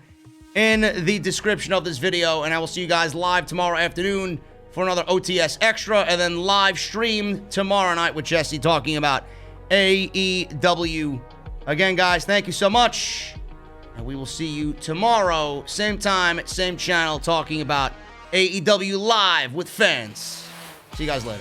S1: in the description of this video. And I will see you guys live tomorrow afternoon for another OTS Extra, and then live stream tomorrow night with Jesse talking about AEW. Again, guys, thank you so much. And we will see you tomorrow, same time, same channel, talking about AEW Live with fans. See you guys later.